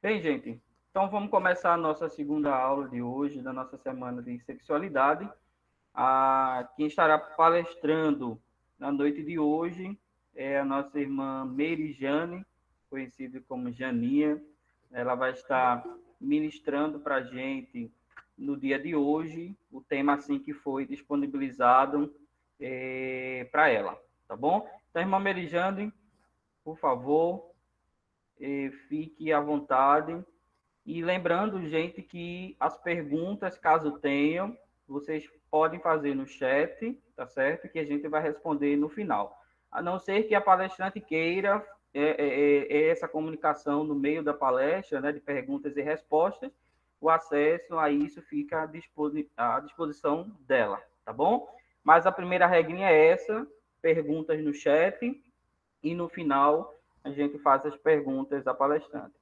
Bem, gente, então vamos começar a nossa segunda aula de hoje, da nossa semana de sexualidade. Quem estará palestrando na noite de hoje é a nossa irmã Merijane, conhecida como Janinha. Ela vai estar ministrando para a gente no dia de hoje o tema assim que foi disponibilizado para ela, tá bom? Então, irmã Merijane, por favor, fique à vontade. E lembrando, gente, que as perguntas, caso tenham, vocês podem fazer no chat, tá certo? Que a gente vai responder no final. A não ser que a palestrante queira essa comunicação no meio da palestra, né, de perguntas e respostas, o acesso a isso fica à disposição dela, tá bom? Mas a primeira regrinha é essa, perguntas no chat, e no final a gente faz as perguntas à palestrante.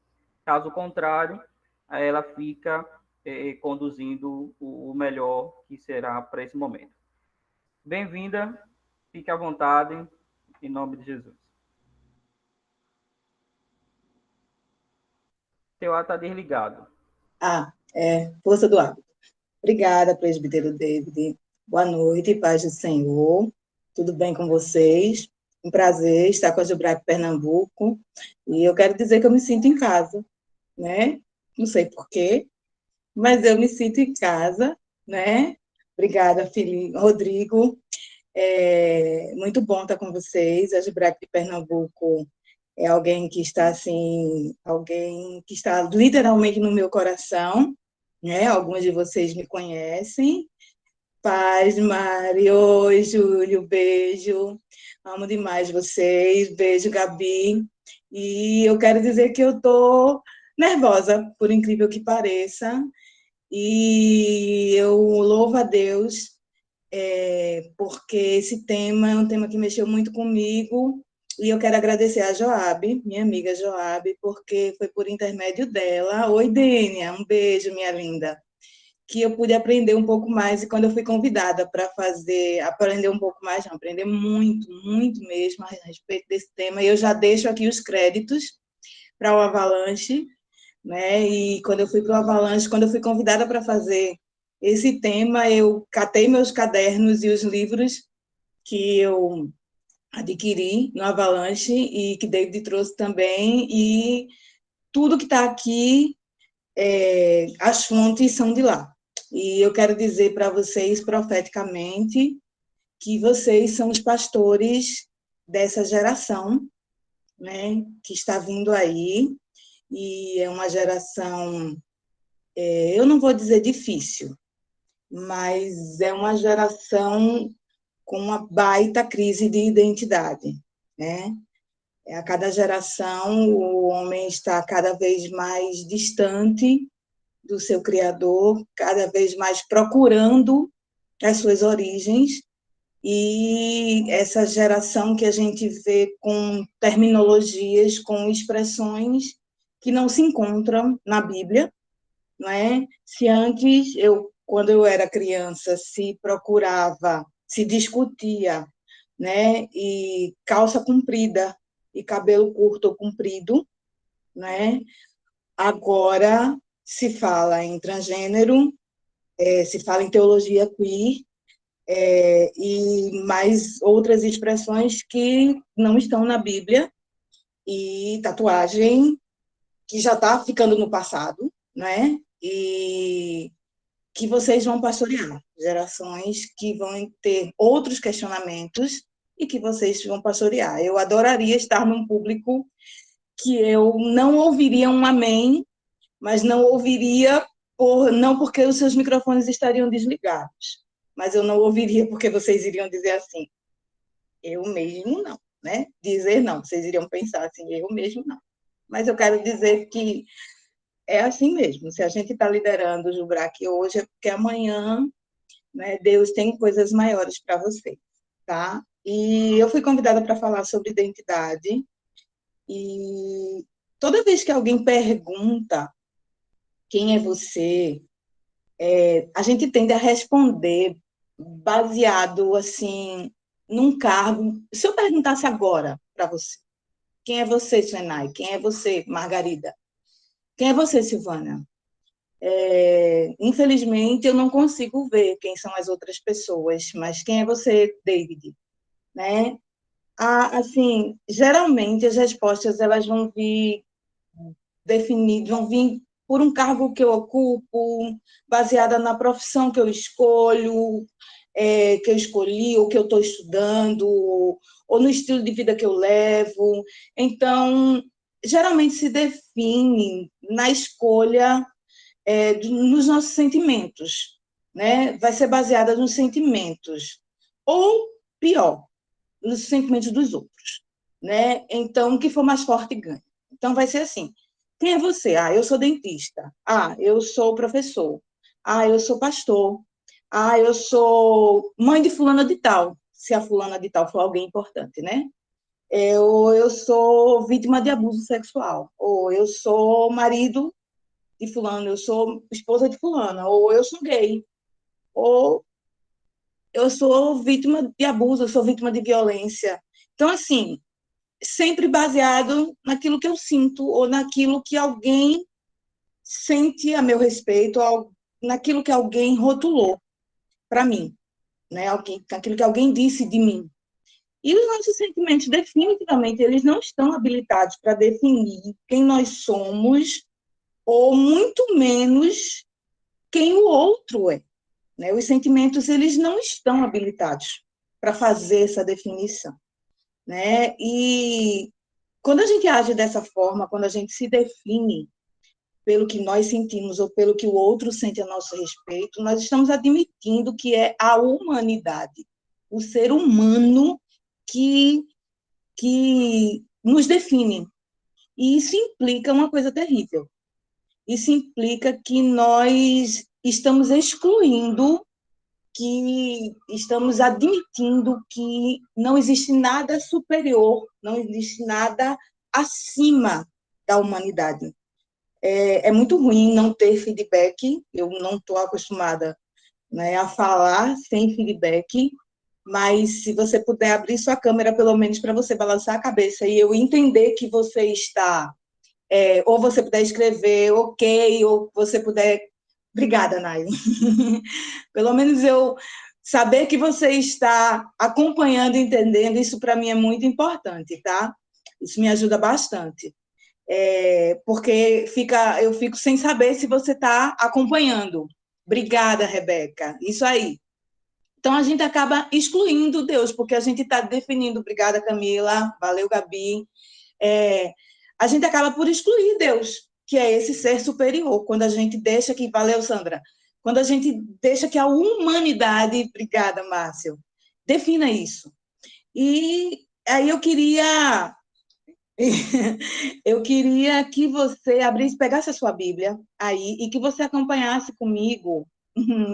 Caso contrário, ela fica conduzindo o melhor que será para esse momento. Bem-vinda, fique à vontade, em nome de Jesus. Teu ar está desligado. Força do hábito. Obrigada, presbítero David. Boa noite, paz do Senhor. Tudo bem com vocês? Um prazer estar com a Jubrac Pernambuco. E eu quero dizer que eu me sinto em casa, né? Não sei porquê, mas eu me sinto em casa, né? Obrigada, Rodrigo. Muito bom estar com vocês. A Jubrac de Pernambuco é alguém que está assim, alguém que está literalmente no meu coração, né? Alguns de vocês me conhecem. Paz, Mari. Oi, Júlio, beijo. Amo demais vocês. Beijo, Gabi. E eu quero dizer que eu estou nervosa, por incrível que pareça. E eu louvo a Deus, porque esse tema é um tema que mexeu muito comigo. E eu quero agradecer a Joabe, minha amiga Joabe, porque foi por intermédio dela. Oi, Dênia, um beijo, minha linda. Que eu pude aprender um pouco mais, e quando eu fui convidada para aprender um pouco mais, não, aprender muito, muito mesmo a respeito desse tema, eu já deixo aqui os créditos para o Avalanche, né? E quando eu fui para o Avalanche, quando eu fui convidada para fazer esse tema, eu catei meus cadernos e os livros que eu adquiri no Avalanche e que David trouxe também, e tudo que está aqui, as fontes são de lá. E eu quero dizer para vocês, profeticamente, que vocês são os pastores dessa geração, né, que está vindo aí, e é uma geração, eu não vou dizer difícil, mas é uma geração com uma baita crise de identidade, né? A cada geração, o homem está cada vez mais distante do seu Criador, cada vez mais procurando as suas origens, e essa geração que a gente vê com terminologias, com expressões que não se encontram na Bíblia, não é? Se antes, quando eu era criança, se procurava, se discutia, né, e calça comprida e cabelo curto ou comprido, né? Agora se fala em transgênero, se fala em teologia queer, e mais outras expressões que não estão na Bíblia, e tatuagem que já está ficando no passado, né? E que vocês vão pastorear, gerações que vão ter outros questionamentos e que vocês vão pastorear. Eu adoraria estar num público que eu não ouviria um amém, mas não ouviria não porque os seus microfones estariam desligados, mas eu não ouviria porque vocês iriam dizer assim, eu mesmo não, né? Dizer não, vocês iriam pensar assim, eu mesmo não. Mas eu quero dizer que é assim mesmo, se a gente está liderando o Jubrac hoje, é porque amanhã, né, Deus tem coisas maiores para você, tá? E eu fui convidada para falar sobre identidade, e toda vez que alguém pergunta quem é você, a gente tende a responder baseado, assim, num cargo. Se eu perguntasse agora para você, Quem é você, Senai? Quem é você, Margarida? Quem é você, Silvana? Infelizmente, eu não consigo ver quem são as outras pessoas, mas quem é você, David? Né? Assim, geralmente as respostas elas vão vir definidas, vão vir por um cargo que eu ocupo, baseada na profissão que eu escolho, que eu escolhi, ou que eu estou estudando, ou no estilo de vida que eu levo. Então, geralmente se define na escolha nos nossos sentimentos, né? Vai ser baseada nos sentimentos, ou pior, nos sentimentos dos outros, né? Então, o que for mais forte ganha. Então, vai ser assim: quem é você? Ah, eu sou dentista. Ah, eu sou professor. Ah, eu sou pastor. Ah, eu sou mãe de fulana de tal, se a fulana de tal for alguém importante, né? Ou eu sou vítima de abuso sexual, ou eu sou marido de fulano, eu sou esposa de fulana, ou eu sou gay, ou eu sou vítima de abuso, eu sou vítima de violência. Então, assim, sempre baseado naquilo que eu sinto ou naquilo que alguém sente a meu respeito, ou naquilo que alguém rotulou para mim, né? Aquilo que alguém disse de mim. E os nossos sentimentos, definitivamente, eles não estão habilitados para definir quem nós somos, ou muito menos quem o outro é. Né? Os sentimentos, eles não estão habilitados para fazer essa definição. Né? E quando a gente age dessa forma, quando a gente se define pelo que nós sentimos ou pelo que o outro sente a nosso respeito, nós estamos admitindo que é a humanidade, o ser humano que nos define. E isso implica uma coisa terrível. Isso implica que nós estamos excluindo, que estamos admitindo que não existe nada superior, não existe nada acima da humanidade. É muito ruim não ter feedback, eu não estou acostumada, né, a falar sem feedback, mas se você puder abrir sua câmera, pelo menos para você balançar a cabeça e eu entender que você está, ou você puder escrever, ok, ou você puder... Obrigada, Nai. Pelo menos eu saber que você está acompanhando, entendendo, isso para mim é muito importante, tá? Isso me ajuda bastante. Porque eu fico sem saber se você está acompanhando. Obrigada, Rebeca. Isso aí. Então, a gente acaba excluindo Deus, porque a gente está definindo, obrigada, Camila, valeu, Gabi, a gente acaba por excluir Deus, que é esse ser superior, quando a gente deixa que, valeu, Sandra, quando a gente deixa que a humanidade, obrigada, Márcio, defina isso. E aí eu queria que você abrisse, pegasse a sua Bíblia aí e que você acompanhasse comigo.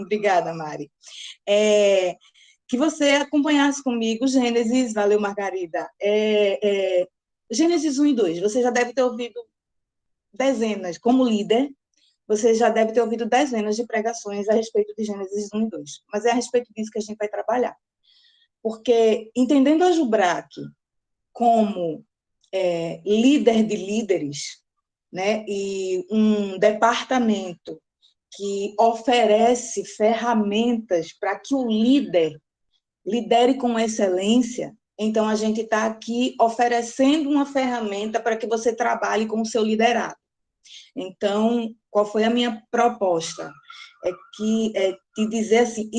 Obrigada, Mari. Que você acompanhasse comigo Gênesis, valeu, Margarida. Gênesis 1 e 2. Você já deve ter ouvido dezenas, como líder, você já deve ter ouvido dezenas de pregações a respeito de Gênesis 1 e 2. Mas é a respeito disso que a gente vai trabalhar. Porque, entendendo a Jubrac como líder de líderes, né, e um departamento que oferece ferramentas para que o líder lidere com excelência, então a gente está aqui oferecendo uma ferramenta para que você trabalhe com o seu liderado. Então, qual foi a minha proposta? Te dizer assim,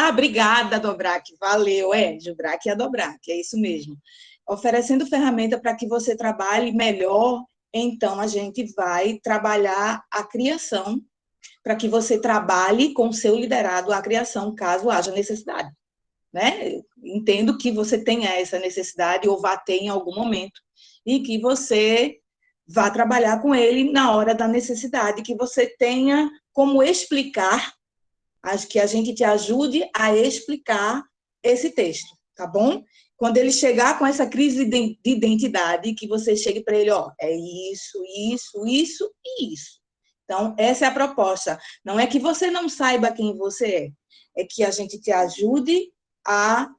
obrigada, Dobrac, valeu, Jubrac e a Dobrac, é isso mesmo. Oferecendo ferramenta para que você trabalhe melhor, então a gente vai trabalhar a criação, para que você trabalhe com o seu liderado a criação, caso haja necessidade. Né? Entendo que você tenha essa necessidade ou vá ter em algum momento, e que você vá trabalhar com ele na hora da necessidade, que você tenha como explicar, que a gente te ajude a explicar esse texto, tá bom? Quando ele chegar com essa crise de identidade, que você chegue para ele, é isso, isso, isso e isso. Então, essa é a proposta. Não é que você não saiba quem você é que a gente te ajude a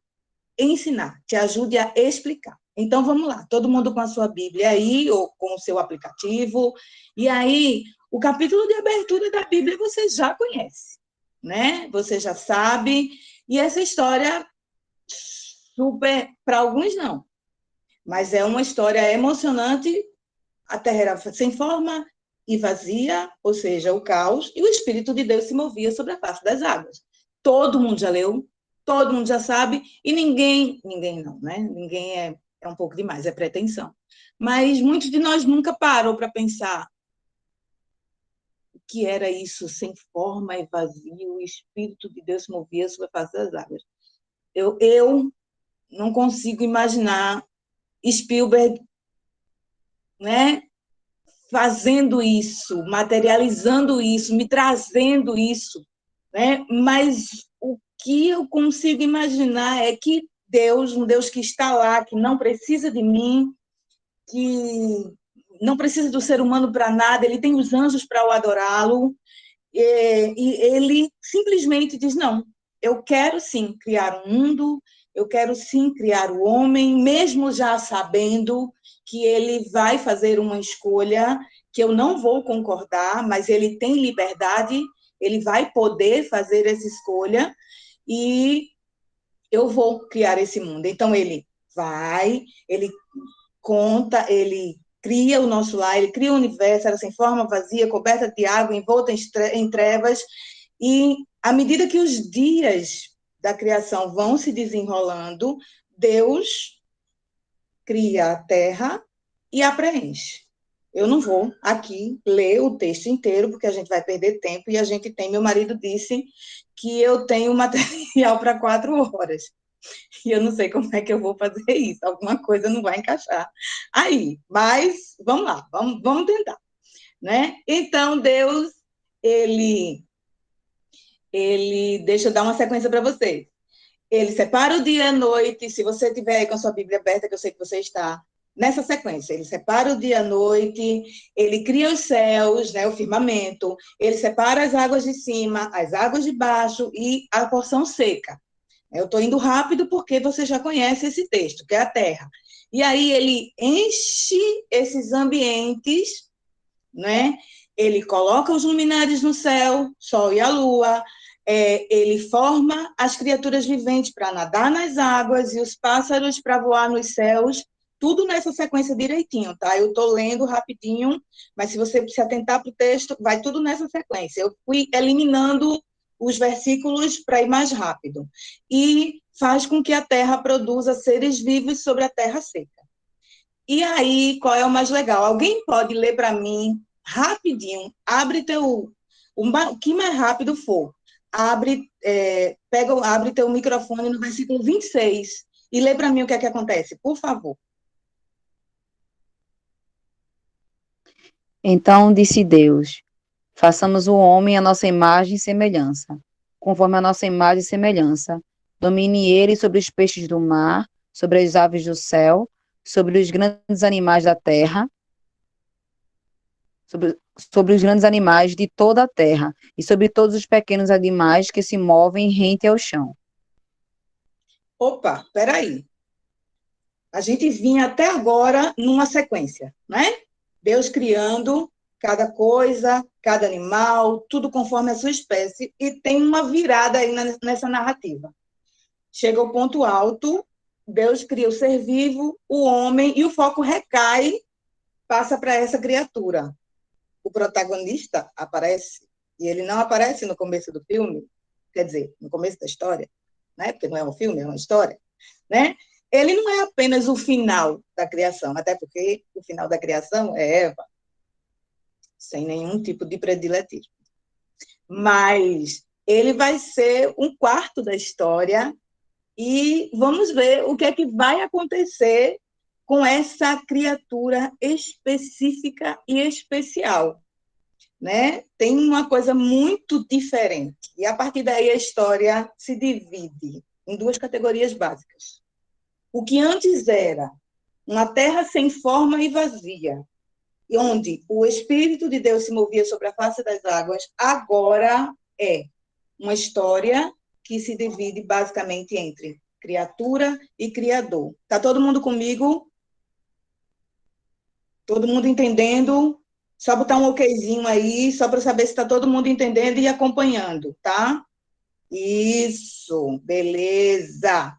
ensinar, te ajude a explicar. Então, vamos lá, todo mundo com a sua Bíblia aí, ou com o seu aplicativo, e aí, o capítulo de abertura da Bíblia você já conhece, né? Você já sabe, e essa história, super, para alguns não, mas é uma história emocionante. A terra era sem forma e vazia, ou seja, o caos, e o Espírito de Deus se movia sobre a face das águas. Todo mundo já leu, todo mundo já sabe, e ninguém não, né? Ninguém é um pouco demais, é pretensão. Mas muitos de nós nunca parou para pensar o que era isso, sem forma e vazio, o Espírito de Deus se movia sobre a face das águas. Eu não consigo imaginar Spielberg, né, fazendo isso, materializando isso, me trazendo isso, né? Mas o que eu consigo imaginar é que Deus, um Deus que está lá, que não precisa de mim, que não precisa do ser humano para nada, ele tem os anjos para o adorá-lo, e ele simplesmente diz, não, eu quero sim criar um mundo, eu quero sim criar o homem, mesmo já sabendo que ele vai fazer uma escolha que eu não vou concordar, mas ele tem liberdade, ele vai poder fazer essa escolha e eu vou criar esse mundo. Então, ele vai, ele conta, ele cria o nosso lar, ele cria o universo, era sem forma, vazia, coberta de água, envolta em trevas, e à medida que os dias da criação vão se desenrolando, Deus cria a terra e a preenche. Eu não vou aqui ler o texto inteiro, porque a gente vai perder tempo, e a gente tem, meu marido disse que eu tenho material para 4 horas. E eu não sei como é que eu vou fazer isso, alguma coisa não vai encaixar aí, mas vamos lá, vamos tentar, né? Então, Deus, deixa eu dar uma sequência para vocês. Ele separa o dia e a noite, se você estiver aí com a sua Bíblia aberta, que eu sei que você está, nessa sequência, ele separa o dia e a noite, ele cria os céus, né, o firmamento, ele separa as águas de cima, as águas de baixo e a porção seca. Eu estou indo rápido porque você já conhece esse texto, que é a terra. E aí ele enche esses ambientes, né? Ele coloca os luminares no céu, sol e a lua, ele forma as criaturas viventes para nadar nas águas e os pássaros para voar nos céus, tudo nessa sequência direitinho, tá? Eu estou lendo rapidinho, mas se você se atentar para o texto, vai tudo nessa sequência. Eu fui eliminando os versículos para ir mais rápido. E faz com que a terra produza seres vivos sobre a terra seca. E aí, qual é o mais legal? Alguém pode ler para mim rapidinho? O que mais rápido for. Abre teu microfone no versículo 26 e lê para mim o que é que acontece, por favor. Então disse Deus: façamos o homem à nossa imagem e semelhança, conforme a nossa imagem e semelhança. Domine ele sobre os peixes do mar, sobre as aves do céu, sobre os grandes animais da terra, sobre os grandes animais de toda a terra, e sobre todos os pequenos animais que se movem rente ao chão. Opa, peraí. A gente vinha até agora numa sequência, né? Deus criando cada coisa, cada animal, tudo conforme a sua espécie, e tem uma virada aí nessa narrativa. Chega ao ponto alto, Deus cria o ser vivo, o homem, e o foco recai, passa para essa criatura. O protagonista aparece, e ele não aparece no começo do filme, quer dizer, no começo da história, né? Porque não é um filme, é uma história, né? Ele não é apenas o final da criação, até porque o final da criação é Eva, sem nenhum tipo de prediletismo. Mas ele vai ser um quarto da história e vamos ver o que é que vai acontecer com essa criatura específica e especial, né? Tem uma coisa muito diferente. E a partir daí a história se divide em 2 categorias básicas. O que antes era uma terra sem forma e vazia, onde o Espírito de Deus se movia sobre a face das águas, agora é uma história que se divide basicamente entre criatura e criador. Tá todo mundo comigo? Todo mundo entendendo? Só botar um okzinho aí, só para saber se está todo mundo entendendo e acompanhando, tá? Isso, beleza.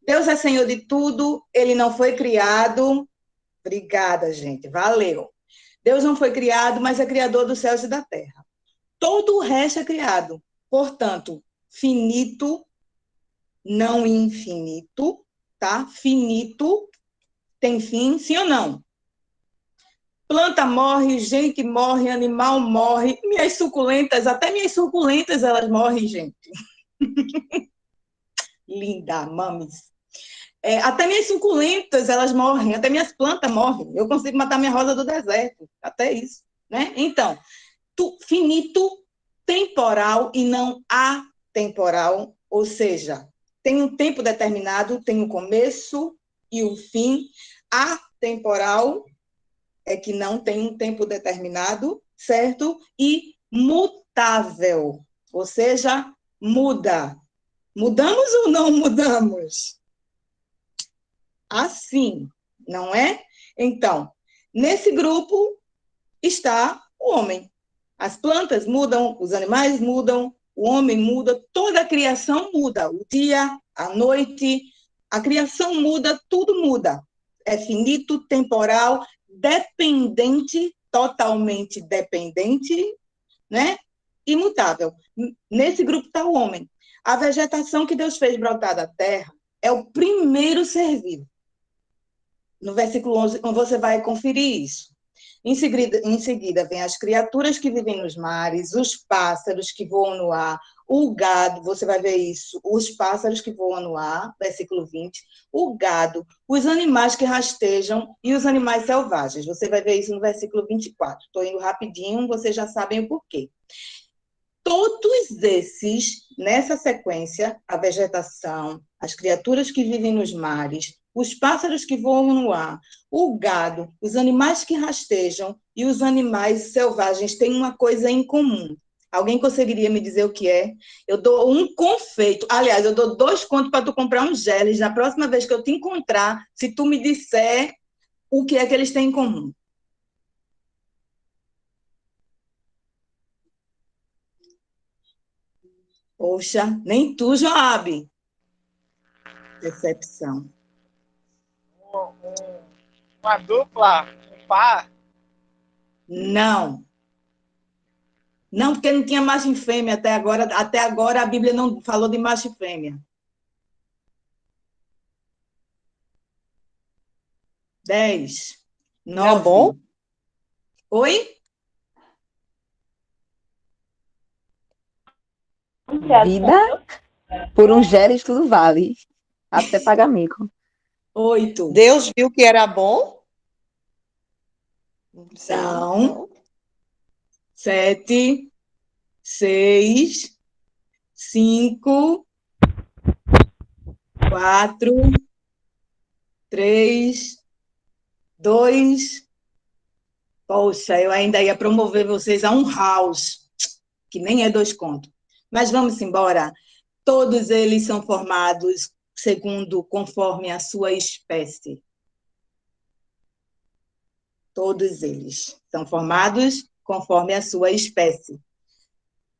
Deus é Senhor de tudo, ele não foi criado. Obrigada, gente, valeu. Deus não foi criado, mas é criador dos céus e da terra. Todo o resto é criado. Portanto, finito, não infinito, tá? Finito, tem fim, sim ou não? Planta morre, gente morre, animal morre, minhas suculentas, até minhas suculentas elas morrem, gente. Linda, mames. Até minhas suculentas elas morrem, até minhas plantas morrem. Eu consigo matar minha rosa do deserto, até isso, né? Então, finito, temporal e não atemporal, ou seja, tem um tempo determinado, tem o começo e o fim. Atemporal é que não tem um tempo determinado, certo? E mutável, ou seja, muda. Mudamos ou não mudamos? Assim, não é? Então, nesse grupo está o homem. As plantas mudam, os animais mudam, o homem muda, toda a criação muda. O dia, a noite, a criação muda, tudo muda. É finito, temporal, dependente, totalmente dependente, né? Imutável. Nesse grupo está o homem. A vegetação que Deus fez brotar da terra é o primeiro ser vivo. No versículo 11, você vai conferir isso. Em seguida, vem as criaturas que vivem nos mares, os pássaros que voam no ar, o gado, você vai ver isso, os pássaros que voam no ar, versículo 20, o gado, os animais que rastejam e os animais selvagens. Você vai ver isso no versículo 24. Estou indo rapidinho, vocês já sabem o porquê. Todos esses, nessa sequência, a vegetação, as criaturas que vivem nos mares, os pássaros que voam no ar, o gado, os animais que rastejam e os animais selvagens têm uma coisa em comum. Alguém conseguiria me dizer o que é? Eu dou um confeito. Aliás, eu dou 2 contos para tu comprar um geles. Na próxima vez que eu te encontrar, se tu me disser o que é que eles têm em comum. Poxa, nem tu, Joabe. Decepção. Uma dupla, um par. Não. Não, porque não tinha macho e fêmea até agora. Até agora a Bíblia não falou de macho e fêmea. 10, 9. Era bom? Oi? Vida, por um geles tudo vale. Até pagar mico. 8. Deus viu que era bom? Sei, Não. 7, 6, 5, 4, 3, 2. Poxa, eu ainda ia promover vocês a um house, que nem é 2 contos. Mas vamos embora. Todos eles são formados conforme a sua espécie. Todos eles são formados conforme a sua espécie.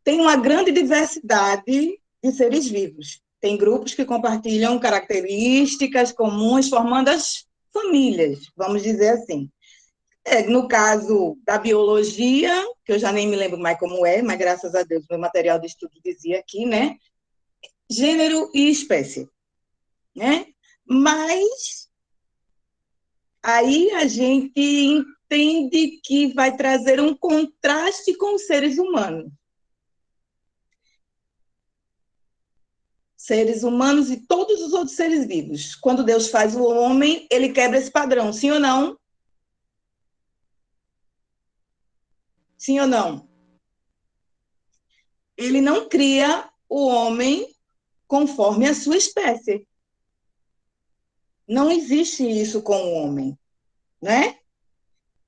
Tem uma grande diversidade de seres vivos. Tem grupos que compartilham características comuns, formando as famílias, vamos dizer assim. No caso da biologia, que eu já nem me lembro mais como é, mas graças a Deus, meu material de estudo dizia aqui, né? Gênero e espécie, né? Mas aí a gente entende que vai trazer um contraste com os seres humanos. Seres humanos e todos os outros seres vivos. Quando Deus faz o homem, ele quebra esse padrão, sim ou não? Sim ou não? Ele não cria o homem conforme a sua espécie. Não existe isso com o homem, né?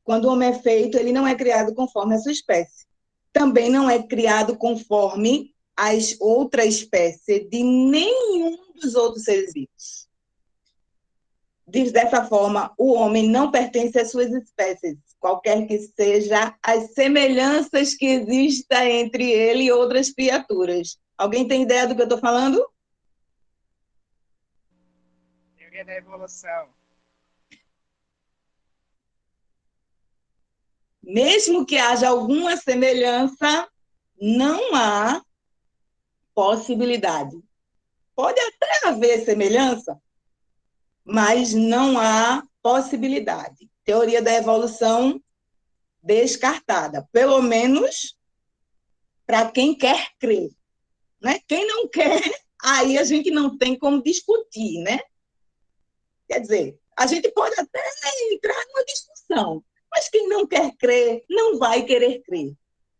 Quando o homem é feito, ele não é criado conforme a sua espécie. Também não é criado conforme as outra espécie de nenhum dos outros seres vivos. Diz dessa forma, o homem não pertence às suas espécies, qualquer que seja as semelhanças que existam entre ele e outras criaturas. Alguém tem ideia do que eu estou falando? Teoria da evolução. Mesmo que haja alguma semelhança, não há possibilidade. Pode até haver semelhança, mas não há possibilidade. Teoria da evolução descartada, pelo menos para quem quer crer, né? Quem não quer, aí a gente não tem como discutir, né? Quer dizer, a gente pode até entrar numa discussão, mas quem não quer crer, não vai querer crer.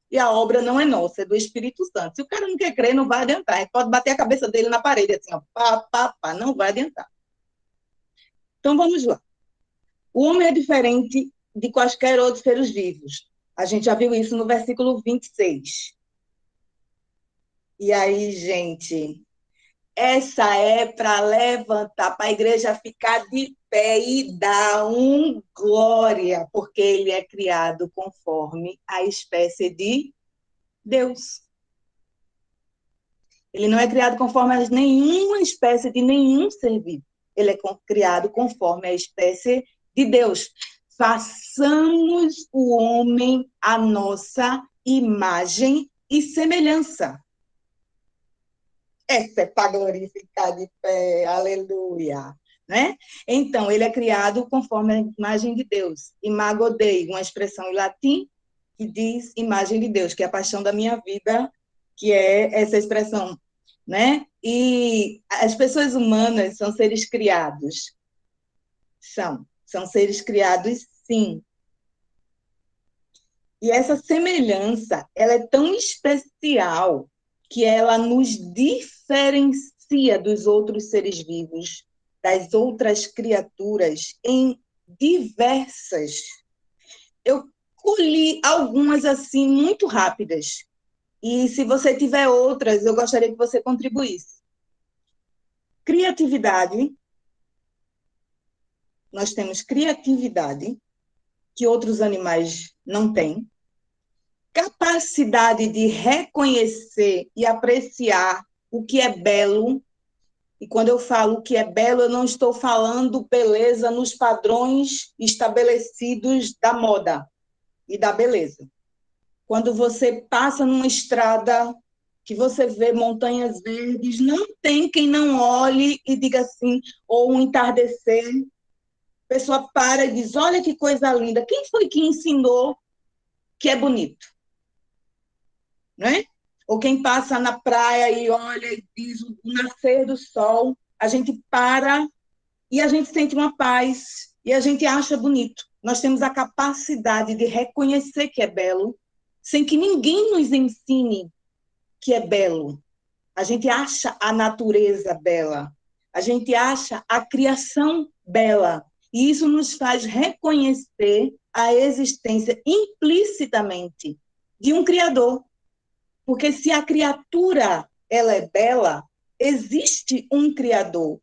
E a obra não é nossa, é do Espírito Santo. Se o cara não quer crer, não vai adiantar. A gente pode bater a cabeça dele na parede, assim, ó, pá, pá, pá, não vai adiantar. Então, vamos lá. O homem é diferente de quaisquer outros seres vivos. A gente já viu isso no versículo 26. E aí, gente, essa é para levantar, para a igreja ficar de pé e dar glória, porque ele é criado conforme a espécie de Deus. Ele não é criado conforme a nenhuma espécie de nenhum ser vivo. Ele é criado conforme a espécie de Deus. Façamos o homem à nossa imagem e semelhança. Essa é para glorificar de pé, aleluia. Né? Então, ele é criado conforme a imagem de Deus. Imago Dei, uma expressão em latim que diz imagem de Deus, que é a paixão da minha vida, que é essa expressão, né? E as pessoas humanas são seres criados. São seres criados, sim. E essa semelhança, ela é tão especial que ela nos diferencia dos outros seres vivos, das outras criaturas, em diversas. Eu colhi algumas assim muito rápidas. E se você tiver outras, eu gostaria que você contribuísse. Criatividade. Nós temos criatividade, que outros animais não têm. Capacidade de reconhecer e apreciar o que é belo. E quando eu falo o que é belo, eu não estou falando beleza nos padrões estabelecidos da moda e da beleza. Quando você passa numa estrada que você vê montanhas verdes, não tem quem não olhe e diga assim, ou um entardecer, a pessoa para e diz, olha que coisa linda, quem foi que ensinou que é bonito? Né? Ou quem passa na praia e olha e diz o nascer do sol, a gente para e a gente sente uma paz e a gente acha bonito. Nós temos a capacidade de reconhecer que é belo, sem que ninguém nos ensine que é belo. A gente acha a natureza bela, a gente acha a criação bela, e isso nos faz reconhecer a existência implicitamente de um Criador. Porque se a criatura ela é bela, existe um Criador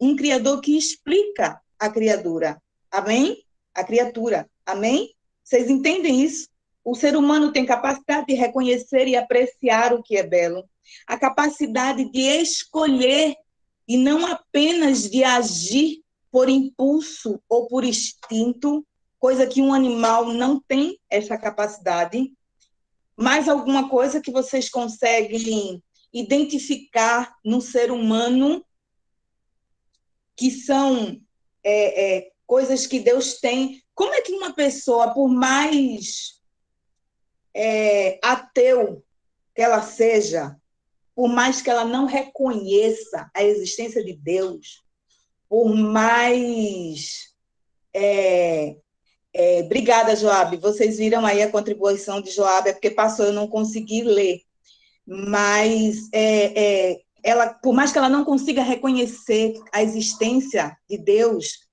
que explica a criatura. Amém? A criatura. Amém? Vocês entendem isso? O ser humano tem capacidade de reconhecer e apreciar o que é belo, a capacidade de escolher e não apenas de agir por impulso ou por instinto, coisa que um animal não tem essa capacidade. Mais alguma coisa que vocês conseguem identificar no ser humano que são coisas que Deus tem? Como é que uma pessoa, por mais ateu que ela seja, por mais que ela não reconheça a existência de Deus, por mais... obrigada, Joab. Vocês viram aí a contribuição de Joab, é porque passou, eu não consegui ler. Mas ela, por mais que ela não consiga reconhecer a existência de Deus,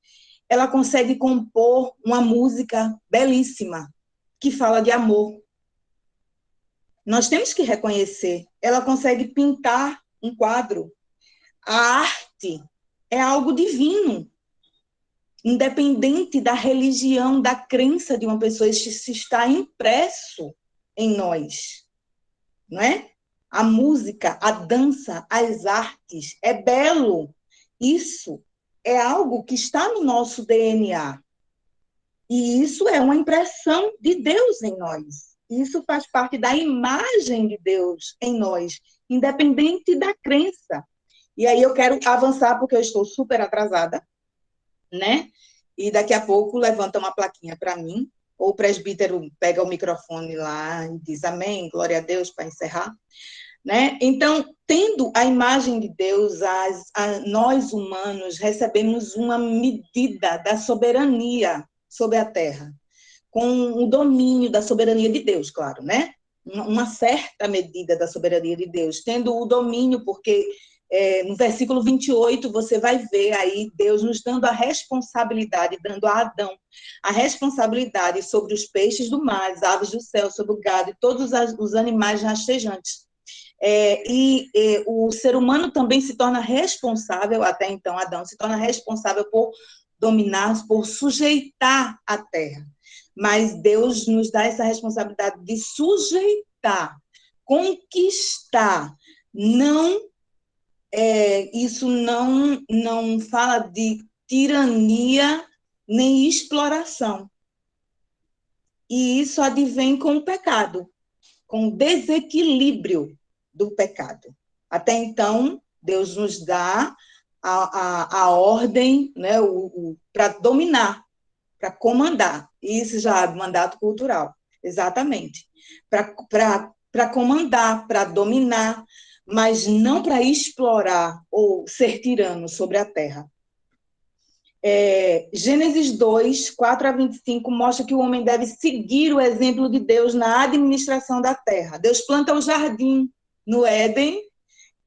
ela consegue compor uma música belíssima que fala de amor. Nós temos que reconhecer. Ela consegue pintar um quadro. A arte é algo divino. Independente da religião, da crença de uma pessoa, isso está impresso em nós, não é? A música, a dança, as artes, é belo. Isso é algo que está no nosso DNA. E isso é uma impressão de Deus em nós. Isso faz parte da imagem de Deus em nós, independente da crença. E aí eu quero avançar, porque eu estou super atrasada, né? E daqui a pouco levanta uma plaquinha para mim, ou o presbítero pega o microfone lá e diz amém, glória a Deus, para encerrar. Né? Então, tendo a imagem de Deus, nós humanos recebemos uma medida da soberania sobre a terra, com o domínio da soberania de Deus, claro, né? Uma certa medida da soberania de Deus, tendo o domínio, porque no versículo 28 você vai ver aí Deus nos dando a responsabilidade, dando a Adão a responsabilidade sobre os peixes do mar, as aves do céu, sobre o gado e todos os animais rastejantes. O ser humano também se torna responsável, até então Adão se torna responsável por dominar, por sujeitar a terra. Mas Deus nos dá essa responsabilidade de sujeitar, conquistar. Não, isso não fala de tirania nem exploração. E isso advém com o pecado, com o desequilíbrio do pecado. Até então, Deus nos dá a ordem, né, para dominar, para comandar. Isso já é mandato cultural, exatamente. Para comandar, para dominar, mas não para explorar ou ser tirano sobre a terra. Gênesis 2, 4 a 25, mostra que o homem deve seguir o exemplo de Deus na administração da terra. Deus planta o jardim no Éden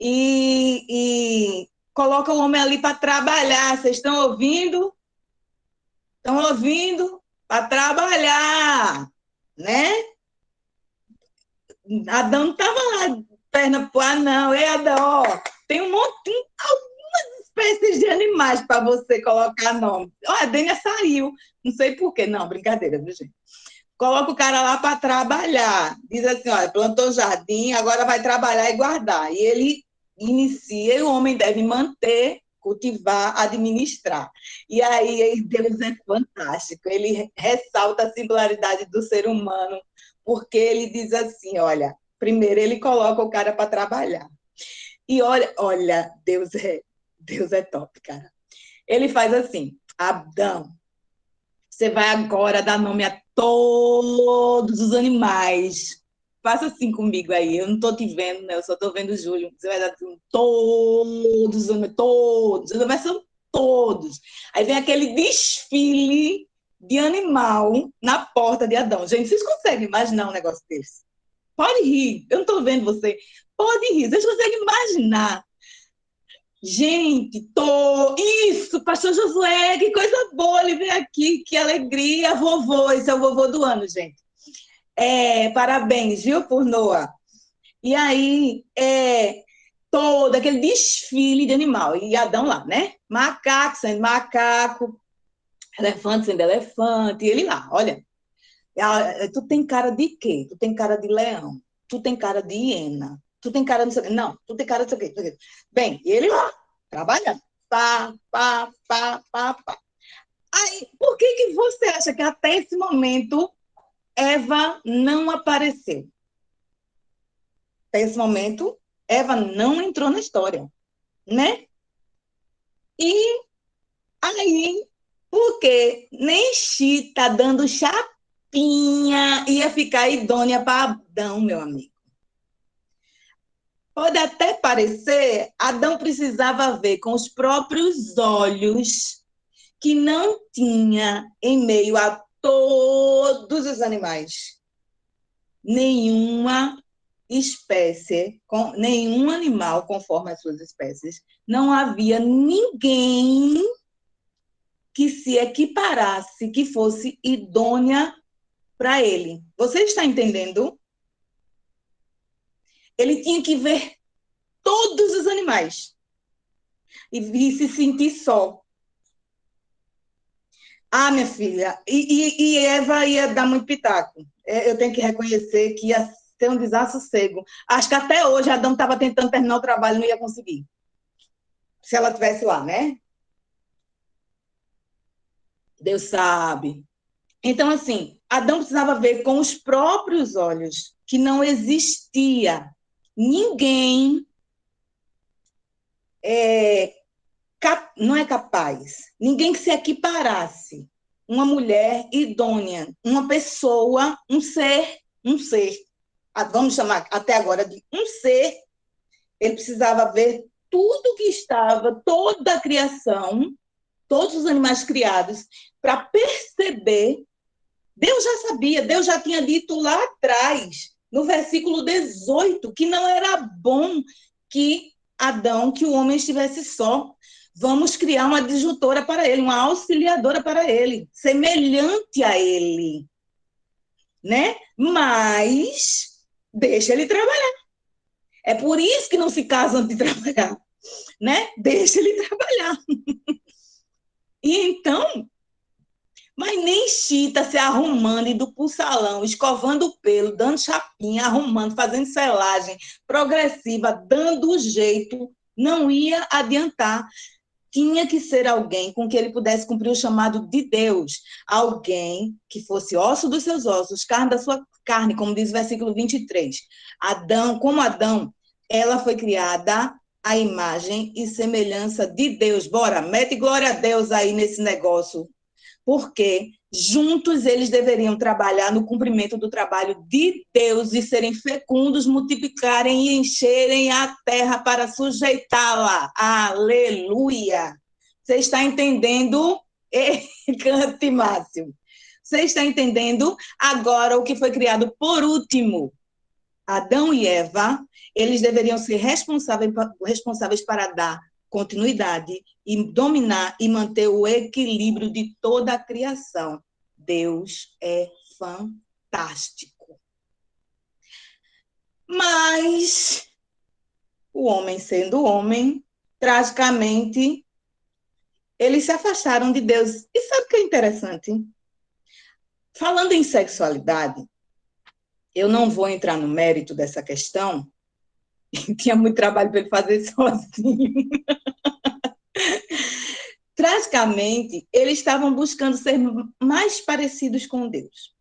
e coloca o homem ali para trabalhar. Vocês estão ouvindo? Estão ouvindo? Para trabalhar, né? Adão não estava lá, perna pro ar, não. Ei, Adão, ó, tem um monte, algumas espécies de animais para você colocar nome. Olha, a Dênia saiu, não sei por quê. Não, brincadeira, viu, gente? Coloca o cara lá para trabalhar. Diz assim, olha, plantou jardim, agora vai trabalhar e guardar. E ele inicia, e o homem deve manter, cultivar, administrar. E aí Deus é fantástico. Ele ressalta a singularidade do ser humano, porque ele diz assim, olha, primeiro ele coloca o cara para trabalhar. E olha, Deus é top, cara. Ele faz assim, Adão, você vai agora dar nome a todos os animais. Faça assim comigo aí. Eu não estou te vendo, né? Eu só estou vendo o Júlio. Você vai dar todos os animais, todos. Mas são todos. Aí vem aquele desfile de animal na porta de Adão. Gente, vocês conseguem imaginar um negócio desse? Pode rir. Eu não estou vendo você. Pode rir. Vocês conseguem imaginar? Gente, isso, pastor Josué, que coisa boa ele veio aqui, que alegria, vovô, esse é o vovô do ano, gente. Parabéns, viu, por Noah. E aí, todo aquele desfile de animal, e Adão lá, né? Macaco sendo macaco, elefante sendo elefante, e ele lá, olha, tu tem cara de quê? Tu tem cara de leão, tu tem cara de hiena, tu tem cara de não sei o quê. Não, tu tem cara de não sei o quê. Bem, e ele lá, trabalhando. Pá. Aí, por que você acha que até esse momento Eva não apareceu? Até esse momento, Eva não entrou na história, né? E aí, porque nem Chita dando chapinha ia ficar idônea para Adão, meu amigo. Pode até parecer, Adão precisava ver com os próprios olhos que não tinha, em meio a todos os animais, nenhuma espécie, nenhum animal conforme as suas espécies, não havia ninguém que se equiparasse, que fosse idônea para ele. Você está entendendo? ele tinha que ver todos os animais e se sentir só. Ah, minha filha, e Eva ia dar muito pitaco. Eu tenho que reconhecer que ia ser um desassossego. Acho que até hoje Adão estava tentando terminar o trabalho e não ia conseguir. Se ela estivesse lá, né? Deus sabe. Então, assim, Adão precisava ver com os próprios olhos que não existia ninguém não é capaz, ninguém que se equiparasse, uma mulher idônea, uma pessoa, um ser, vamos chamar até agora de um ser, ele precisava ver tudo que estava, toda a criação, todos os animais criados, para perceber. Deus já sabia, Deus já tinha dito lá atrás, no versículo 18, que não era bom que Adão, que o homem estivesse só. Vamos criar uma adjutora para ele, uma auxiliadora para ele, semelhante a ele, né? Mas deixa ele trabalhar. É por isso que não se casam antes de trabalhar, né? Deixa ele trabalhar. E então, mas nem Chita se arrumando, indo pro salão, escovando o pelo, dando chapinha, arrumando, fazendo selagem progressiva, dando o jeito, não ia adiantar. Tinha que ser alguém com que ele pudesse cumprir o chamado de Deus. Alguém que fosse osso dos seus ossos, carne da sua carne, como diz o versículo 23. Adão, como Adão, ela foi criada à imagem e semelhança de Deus. Bora, mete glória a Deus aí nesse negócio. Porque juntos eles deveriam trabalhar no cumprimento do trabalho de Deus e serem fecundos, multiplicarem e encherem a terra para sujeitá-la. Aleluia! Você está entendendo? Cante, Márcio. Você está entendendo agora o que foi criado por último? Adão e Eva, eles deveriam ser responsáveis para dar continuidade e dominar e manter o equilíbrio de toda a criação. Deus é fantástico. Mas o homem sendo homem, tragicamente, eles se afastaram de Deus. E sabe o que é interessante? Falando em sexualidade, eu não vou entrar no mérito dessa questão, tinha muito trabalho para ele fazer sozinho. Tragicamente, eles estavam buscando ser mais parecidos com Deus.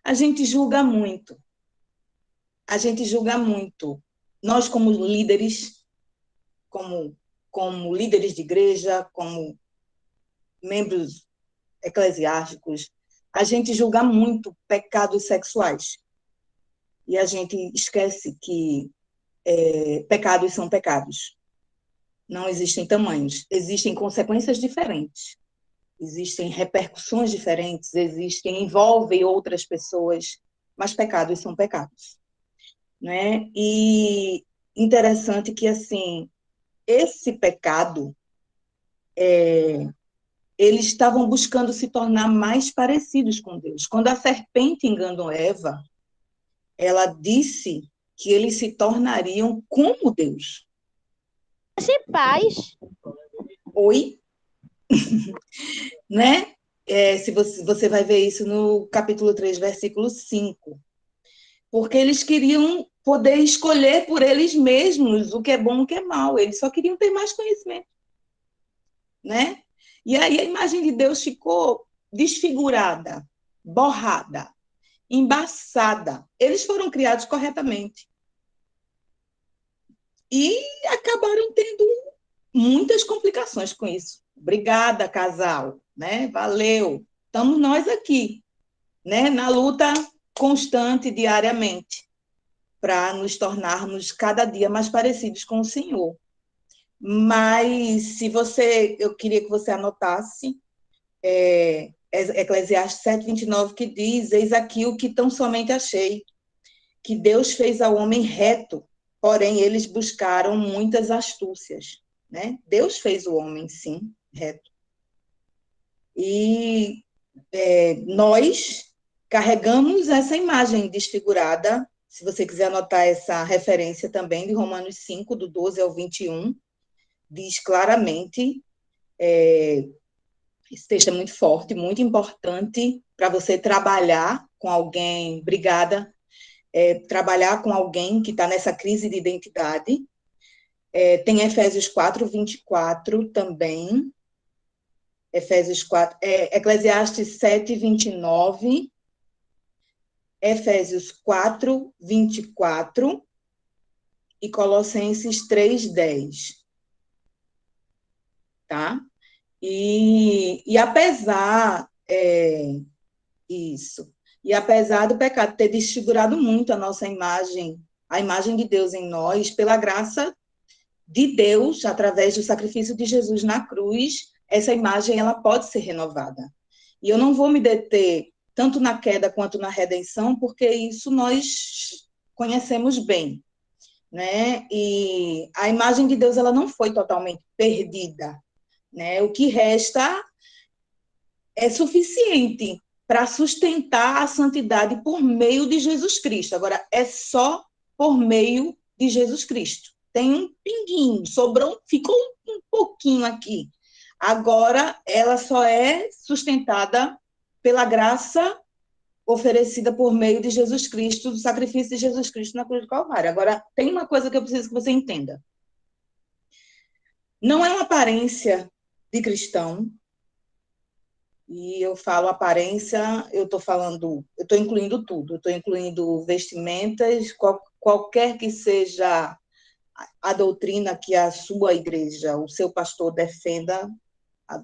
A gente julga muito. A gente julga muito. Nós, como líderes, como líderes de igreja, como membros eclesiásticos, a gente julga muito pecados sexuais. E a gente esquece que pecados são pecados. Não existem tamanhos, existem consequências diferentes, existem repercussões diferentes, envolvem outras pessoas, mas pecados são pecados, né? E interessante que, assim, esse pecado, eles estavam buscando se tornar mais parecidos com Deus. Quando a serpente enganou Eva, ela disse que eles se tornariam como Deus. Paz. Oi? Né? Se você vai ver isso no capítulo 3, versículo 5. Porque eles queriam poder escolher por eles mesmos o que é bom e o que é mal. Eles só queriam ter mais conhecimento. Né? E aí a imagem de Deus ficou desfigurada, borrada, embaçada. Eles foram criados corretamente. E acabaram tendo muitas complicações com isso. Obrigada, casal, né? Valeu. Estamos nós aqui, né? Na luta constante, diariamente, para nos tornarmos cada dia mais parecidos com o Senhor. Mas, eu queria que você anotasse Eclesiastes 7:29, que diz: eis aqui o que tão somente achei, que Deus fez ao homem reto, porém eles buscaram muitas astúcias. Né? Deus fez o homem, sim, reto. E nós carregamos essa imagem desfigurada Se você quiser anotar essa referência também de Romanos 5, do 12 ao 21, diz claramente, esse texto é muito forte, muito importante para você trabalhar com alguém, obrigada, trabalhar com alguém que está nessa crise de identidade. Tem Efésios 4, 24 também, Efésios 4, Eclesiastes 7, 29, Efésios 4, 24 e Colossenses 3, 10. Tá? E apesar e apesar do pecado ter desfigurado muito a nossa imagem, a imagem de Deus em nós, pela graça de Deus, através do sacrifício de Jesus na cruz, essa imagem ela pode ser renovada. E eu não vou me deter tanto na queda quanto na redenção, porque isso nós conhecemos bem, né? E a imagem de Deus ela não foi totalmente perdida, né? O que resta é suficiente para sustentar a santidade por meio de Jesus Cristo. Agora, é só por meio de Jesus Cristo. Tem um pinguinho, ficou um pouquinho aqui. Agora, ela só é sustentada pela graça oferecida por meio de Jesus Cristo, do sacrifício de Jesus Cristo na cruz do Calvário. Agora, tem uma coisa que eu preciso que você entenda. Não é uma aparência de cristão, e eu falo aparência, eu estou incluindo tudo, eu estou incluindo vestimentas, qualquer que seja a doutrina que a sua igreja, o seu pastor defenda,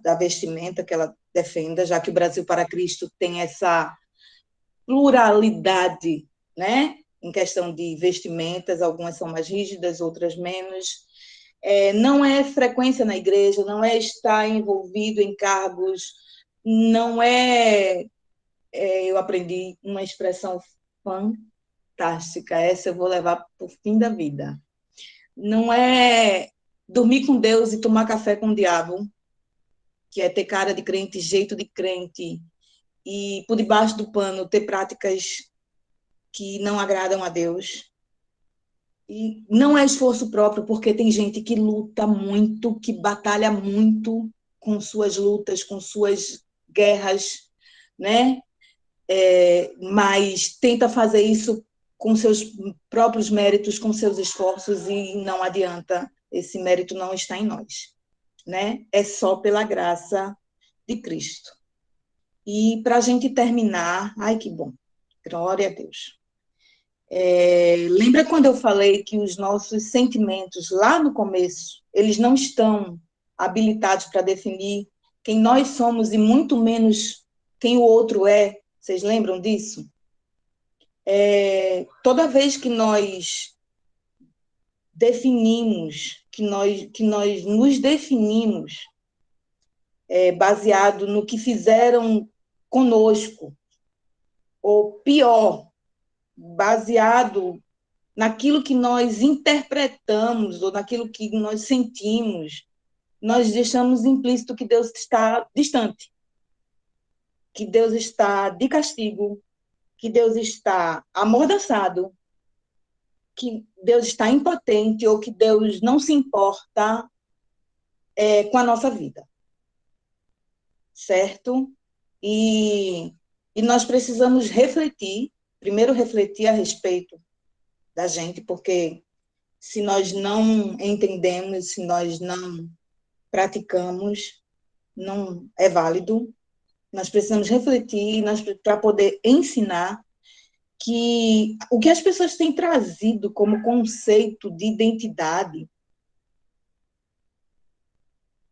da vestimenta que ela defenda, já que o Brasil para Cristo tem essa pluralidade, né, em questão de vestimentas, algumas são mais rígidas, outras menos. Não é frequência na igreja, não é estar envolvido em cargos, não eu aprendi uma expressão fantástica, essa eu vou levar para o fim da vida. Não é dormir com Deus e tomar café com o diabo, que é ter cara de crente, jeito de crente, e por debaixo do pano ter práticas que não agradam a Deus. E não é esforço próprio, porque tem gente que luta muito, que batalha muito com suas lutas, com suas guerras, né? Mas tenta fazer isso com seus próprios méritos, com seus esforços, e não adianta, esse mérito não está em nós, né? É só pela graça de Cristo. E para a gente terminar, ai que bom, glória a Deus. Lembra quando eu falei que os nossos sentimentos, lá no começo, eles não estão habilitados para definir quem nós somos e muito menos quem o outro é? Vocês lembram disso? Toda vez que nós definimos, que nós nos definimos baseado no que fizeram conosco, ou pior, baseado naquilo que nós interpretamos ou naquilo que nós sentimos, nós deixamos implícito que Deus está distante, que Deus está de castigo, que Deus está amordaçado, que Deus está impotente ou que Deus não se importa com a nossa vida. Certo? E nós precisamos refletir, primeiro refletir a respeito da gente, porque se nós não entendemos, se nós não praticamos, não é válido. Nós precisamos refletir para poder ensinar que o que as pessoas têm trazido como conceito de identidade,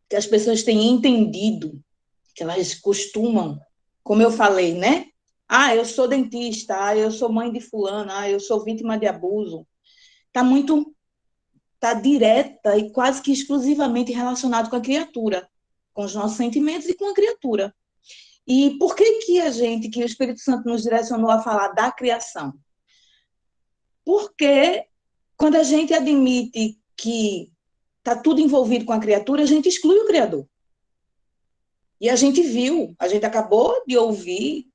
que as pessoas têm entendido, que elas costumam, como eu falei, né? Eu sou dentista, eu sou mãe de fulano, eu sou vítima de abuso. Está direta e quase que exclusivamente relacionado com a criatura, com os nossos sentimentos e com a criatura. E por que que o Espírito Santo nos direcionou a falar da criação? Porque quando a gente admite que está tudo envolvido com a criatura, a gente exclui o Criador. E a gente acabou de ouvir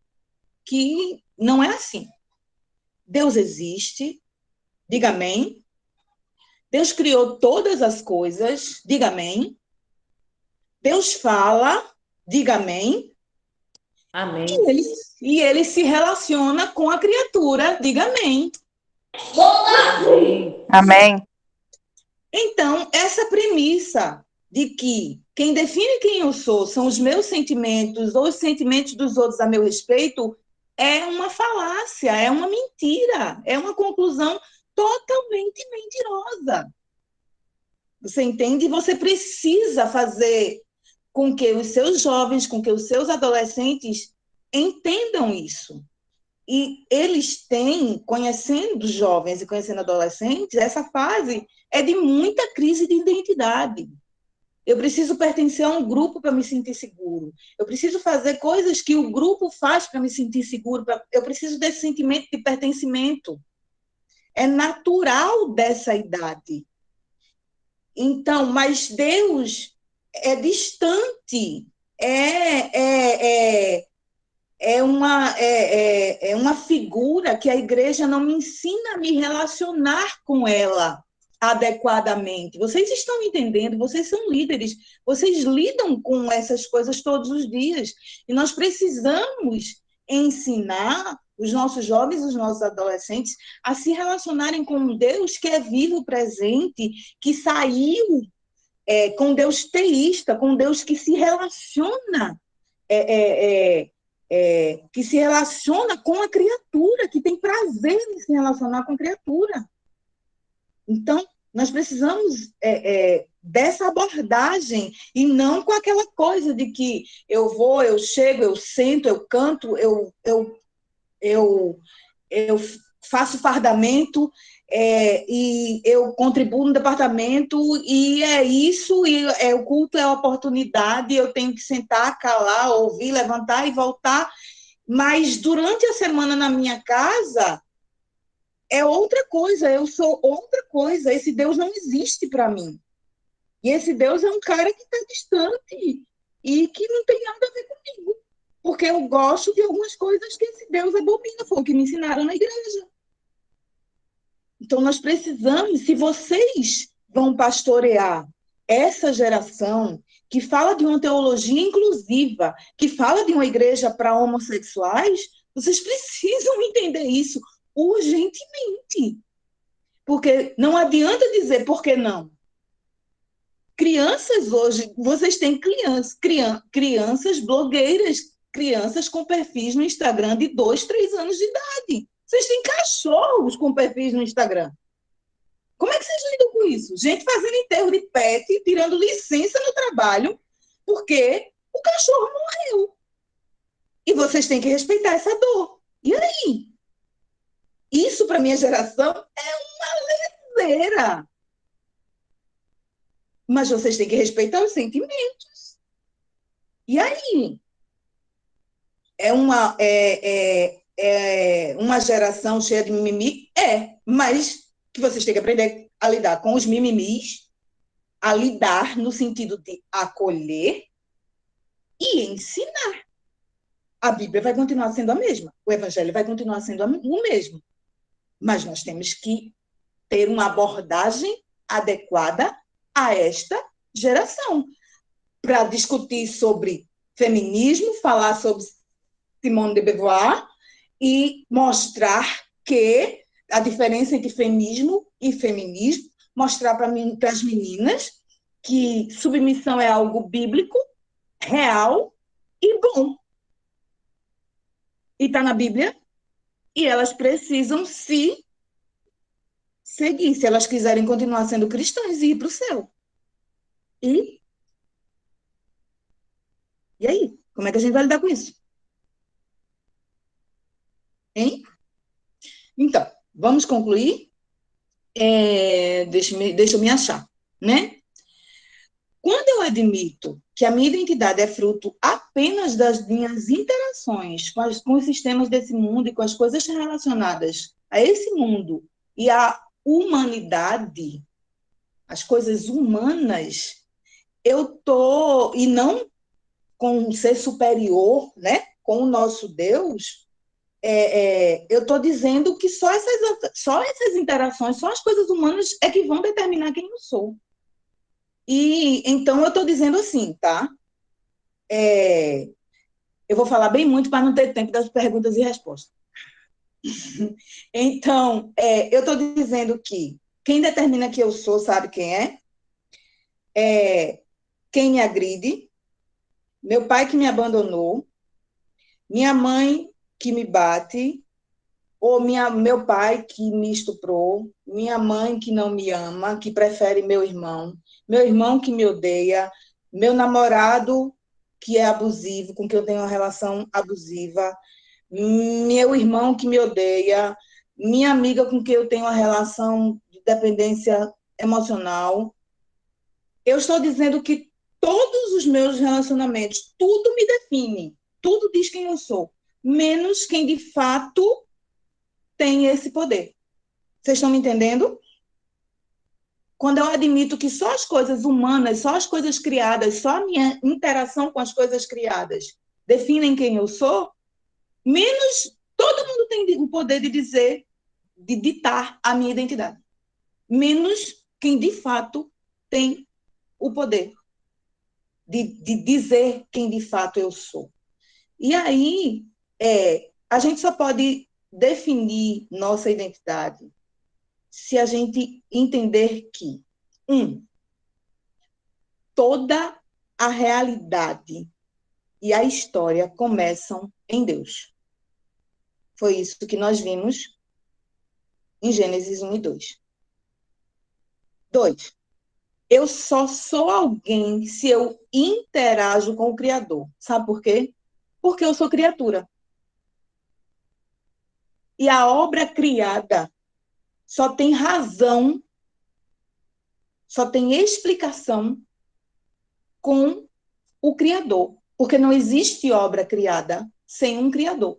que não é assim. Deus existe, diga amém. Deus criou todas as coisas, diga amém. Deus fala, diga amém. Amém. E ele se relaciona com a criatura, diga amém. Amém. Amém. Então, essa premissa de que quem define quem eu sou são os meus sentimentos ou os sentimentos dos outros a meu respeito é uma falácia, é uma mentira, é uma conclusão totalmente mentirosa. Você entende? Você precisa fazer com que os seus jovens, com que os seus adolescentes entendam isso. E eles têm, conhecendo jovens e conhecendo adolescentes, essa fase é de muita crise de identidade. Eu preciso pertencer a um grupo para me sentir seguro. Eu preciso fazer coisas que o grupo faz para me sentir seguro. Eu preciso desse sentimento de pertencimento. É natural dessa idade. Então, mas Deus é distante. É uma figura que a igreja não me ensina a me relacionar com ela adequadamente. Vocês estão entendendo? Vocês são líderes. Vocês lidam com essas coisas todos os dias. E nós precisamos ensinar os nossos jovens, os nossos adolescentes, a se relacionarem com um Deus que é vivo, presente, que saiu com Deus teísta, com Deus que se relaciona que se relaciona com a criatura, que tem prazer em se relacionar com a criatura. Então, nós precisamos dessa abordagem e não com aquela coisa de que eu vou, eu chego, eu sento, eu canto, eu faço fardamento e eu contribuo no departamento e é isso, e o culto é a oportunidade, eu tenho que sentar, calar, ouvir, levantar e voltar, mas durante a semana na minha casa é outra coisa, eu sou outra coisa, esse Deus não existe para mim. E esse Deus é um cara que está distante e que não tem nada a ver comigo, porque eu gosto de algumas coisas que esse Deus abomina, foi o que me ensinaram na igreja. Então, nós precisamos, se vocês vão pastorear essa geração que fala de uma teologia inclusiva, que fala de uma igreja para homossexuais, vocês precisam entender isso urgentemente. Porque não adianta dizer por que não. Crianças hoje, vocês têm crianças blogueiras, crianças com perfis no Instagram de 2, 3 anos de idade. Vocês têm cachorros com perfis no Instagram. Como é que vocês lidam com isso? Gente fazendo enterro de pet, tirando licença no trabalho, porque o cachorro morreu. E vocês têm que respeitar essa dor. E aí? Isso, para a minha geração, é uma leseira. Mas vocês têm que respeitar os sentimentos. E aí? É uma geração cheia de mimimi? Mas que vocês têm que aprender a lidar com os mimimis, a lidar no sentido de acolher e ensinar. A Bíblia vai continuar sendo a mesma, o Evangelho vai continuar sendo o mesmo, mas nós temos que ter uma abordagem adequada a esta geração, para discutir sobre feminismo, falar sobre Simone de Beauvoir e mostrar que a diferença entre feminismo e feminismo, mostrar para as meninas que submissão é algo bíblico, real e bom. E está na Bíblia, e elas precisam se seguir, se elas quiserem continuar sendo cristãs e ir para o céu. E aí? Como é que a gente vai lidar com isso? Hein? Então, vamos concluir? Deixa eu me achar, né? Quando eu admito que a minha identidade é fruto apenas das minhas interações com os sistemas desse mundo e com as coisas relacionadas a esse mundo e à humanidade, as coisas humanas, e não com um ser superior, né? Com o nosso Deus, eu estou dizendo que só essas interações, só as coisas humanas é que vão determinar quem eu sou. E então eu estou dizendo assim, tá? Eu vou falar bem muito para não ter tempo das perguntas e respostas. Então, eu estou dizendo que quem determina que eu sou, sabe quem é? Quem me agride, meu pai que me abandonou, minha mãe que me bate, ou meu pai que me estuprou, minha mãe que não me ama, que prefere meu irmão que me odeia, meu namorado que é abusivo, com quem eu tenho uma relação abusiva, meu irmão que me odeia, minha amiga com quem eu tenho uma relação de dependência emocional. Eu estou dizendo que todos os meus relacionamentos, tudo me define, tudo diz quem eu sou, menos quem de fato tem esse poder. Vocês estão me entendendo? Quando eu admito que só as coisas humanas, só as coisas criadas, só a minha interação com as coisas criadas definem quem eu sou, menos todo mundo tem o poder de dizer, de ditar a minha identidade. Menos quem de fato tem o poder de dizer quem de fato eu sou. E aí, a gente só pode definir nossa identidade se a gente entender que, toda a realidade e a história começam em Deus. Foi isso que nós vimos em Gênesis 1 e 2. 2. Eu só sou alguém se eu interajo com o Criador. Sabe por quê? Porque eu sou criatura. E a obra criada só tem razão, só tem explicação com o Criador. Porque não existe obra criada sem um Criador.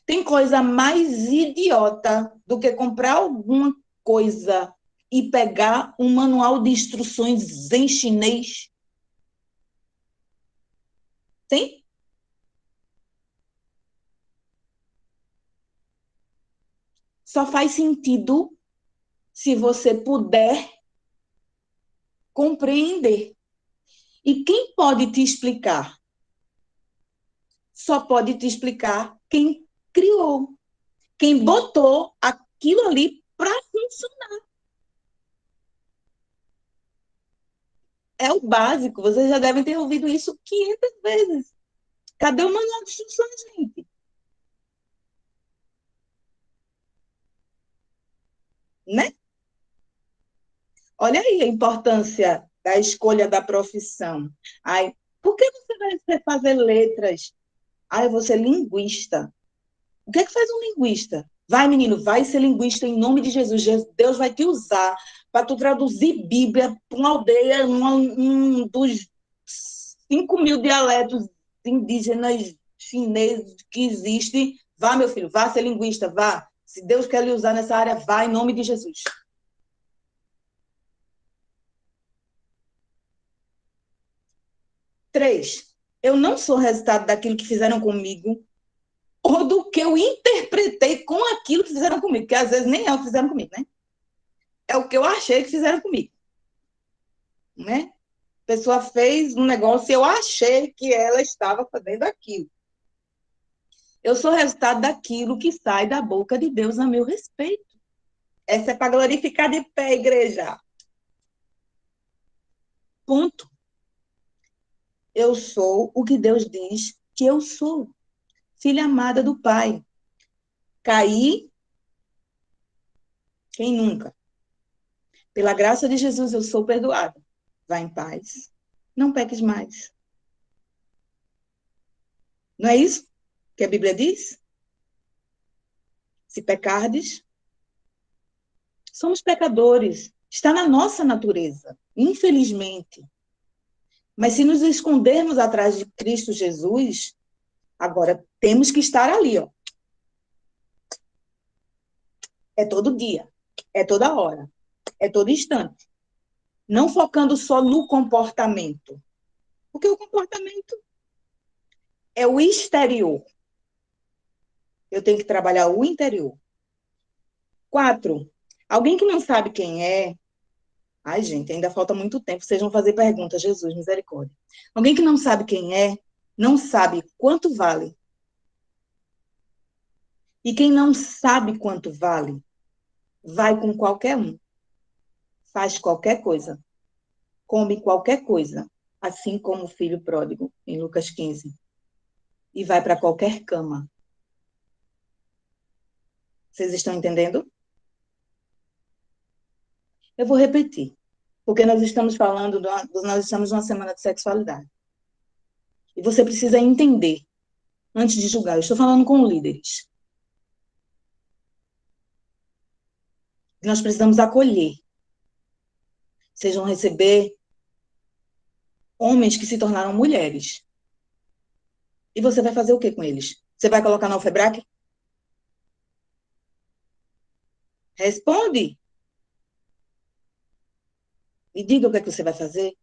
Tem coisa mais idiota do que comprar alguma coisa e pegar um manual de instruções em chinês? Tem? Só faz sentido se você puder compreender. E quem pode te explicar? Só pode te explicar quem criou, quem botou aquilo ali para funcionar. É o básico, vocês já devem ter ouvido isso 500 vezes. Cadê o manual de instruções, gente? Né? Olha aí a importância da escolha da profissão. Ai, por que você vai fazer letras? Eu vou ser linguista. O que é que faz um linguista? Vai, menino, vai ser linguista em nome de Jesus. Deus vai te usar para tu traduzir Bíblia para uma aldeia, um dos 5.000 dialetos indígenas chineses que existem. Vá, meu filho, vá ser linguista, vá. Se Deus quer lhe usar nessa área, vá em nome de Jesus. 3, eu não sou resultado daquilo que fizeram comigo ou do que eu interpretei com aquilo que fizeram comigo, que às vezes nem é o que fizeram comigo, né? É o que eu achei que fizeram comigo, né? A pessoa fez um negócio e eu achei que ela estava fazendo aquilo. Eu sou resultado daquilo que sai da boca de Deus a meu respeito. Essa é para glorificar de pé, igreja. Ponto. Eu sou o que Deus diz que eu sou. Filha amada do Pai. Caí, quem nunca? Pela graça de Jesus, eu sou perdoada. Vá em paz. Não peques mais. Não é isso que a Bíblia diz? Se pecardes, somos pecadores. Está na nossa natureza, infelizmente. Mas se nos escondermos atrás de Cristo Jesus, agora temos que estar ali, ó. É todo dia, é toda hora, é todo instante. Não focando só no comportamento. Porque o comportamento é o exterior. eu tenho que trabalhar o interior. 4, alguém que não sabe quem é. Ai, gente, ainda falta muito tempo. Vocês vão fazer perguntas, Jesus, misericórdia. Alguém que não sabe quem é, não sabe quanto vale. E quem não sabe quanto vale, vai com qualquer um. Faz qualquer coisa. Come qualquer coisa. Assim como o filho pródigo, em Lucas 15. E vai para qualquer cama. Vocês estão entendendo? Eu vou repetir. Porque nós estamos falando, nós estamos numa semana de sexualidade. E você precisa entender, antes de julgar. Eu estou falando com líderes. Nós precisamos acolher. Vocês vão receber homens que se tornaram mulheres. E você vai fazer o que com eles? Você vai colocar na Alfebrac? Responde. E diga o que é que você vai fazer.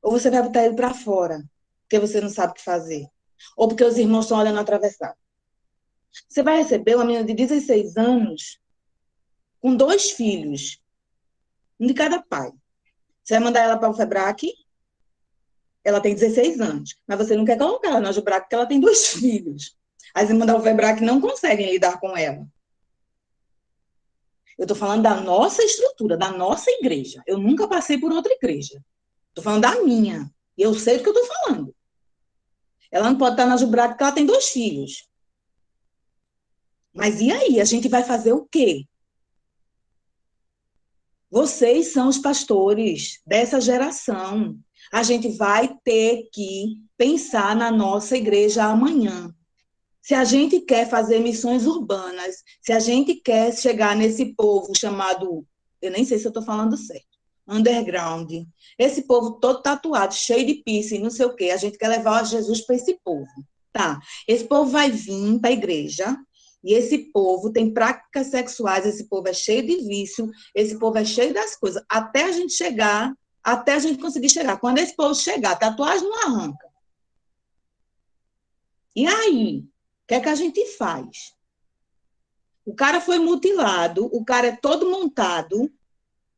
Ou você vai botar ele para fora, porque você não sabe o que fazer. Ou porque os irmãos estão olhando atravessado. Você vai receber uma menina de 16 anos, com 2 filhos, um de cada pai. Você vai mandar ela para o Febrac, ela tem 16 anos, mas você não quer colocar ela na Algebrac porque ela tem 2 filhos. As irmãs da Alfebrac não conseguem lidar com ela. Eu estou falando da nossa estrutura, da nossa igreja. Eu nunca passei por outra igreja. Estou falando da minha. E eu sei do que eu estou falando. Ela não pode estar na Algebrac porque ela tem 2 filhos. Mas e aí? A gente vai fazer o quê? Vocês são os pastores dessa geração. A gente vai ter que pensar na nossa igreja amanhã. Se a gente quer fazer missões urbanas, se a gente quer chegar nesse povo chamado, eu nem sei se eu estou falando certo, underground, esse povo todo tatuado, cheio de piercing, não sei o quê, a gente quer levar Jesus para esse povo. Tá, esse povo vai vir para a igreja, e esse povo tem práticas sexuais, esse povo é cheio de vício, esse povo é cheio das coisas, até a gente chegar, até a gente conseguir chegar. Quando esse povo chegar, a tatuagem não arranca. E aí, o que é que a gente faz? O cara foi mutilado, o cara é todo montado,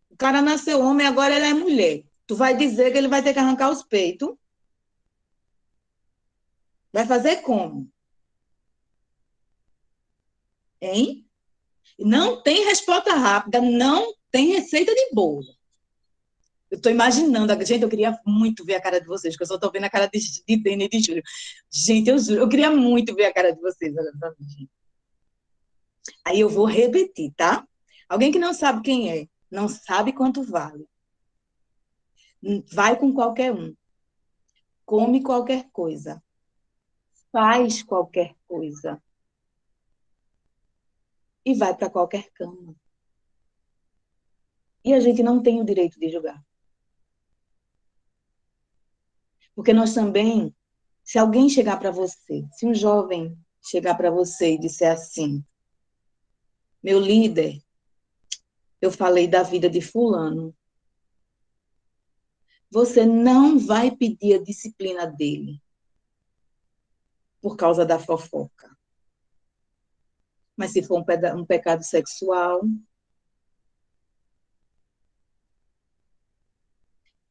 o cara nasceu homem, agora ele é mulher. Tu vai dizer que ele vai ter que arrancar os peitos? Vai fazer como? Hein? Não tem resposta rápida, não tem receita de bolo. Eu estou imaginando, gente, eu queria muito ver a cara de vocês, porque eu só estou vendo a cara de Dene e de Júlio. Gente, eu juro, eu queria muito ver a cara de vocês. Aí eu vou repetir, tá? Alguém que não sabe quem é, não sabe quanto vale, vai com qualquer um, come qualquer coisa, faz qualquer coisa e vai para qualquer cama. E a gente não tem o direito de julgar. Porque nós também, se alguém chegar para você, se um jovem chegar para você e disser assim, meu líder, eu falei da vida de fulano, você não vai pedir a disciplina dele por causa da fofoca. Mas se for um pecado sexual,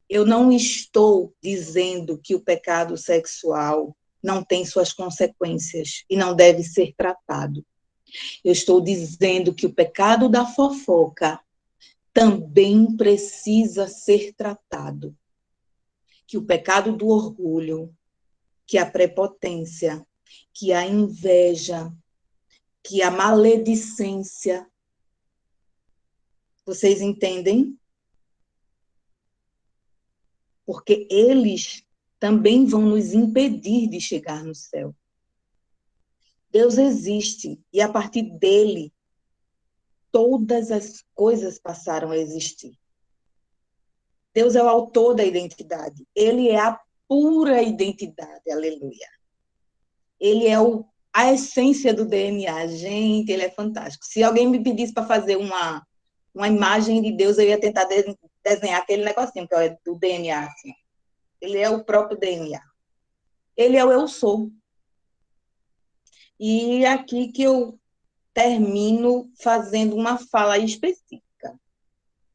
eu não estou dizendo que o pecado sexual não tem suas consequências e não deve ser tratado. Eu estou dizendo que o pecado da fofoca também precisa ser tratado. Que o pecado do orgulho, que a prepotência, que a inveja, que a maledicência, vocês entendem? Porque eles também vão nos impedir de chegar no céu. Deus existe, e a partir dele, todas as coisas passaram a existir. Deus é o autor da identidade, ele é a pura identidade, aleluia. Ele é a essência do DNA, gente, ele é fantástico. Se alguém me pedisse para fazer uma imagem de Deus, eu ia tentar desenhar aquele negocinho, que é do DNA, assim. Ele é o próprio DNA. Ele é o eu sou. E aqui que eu termino fazendo uma fala específica.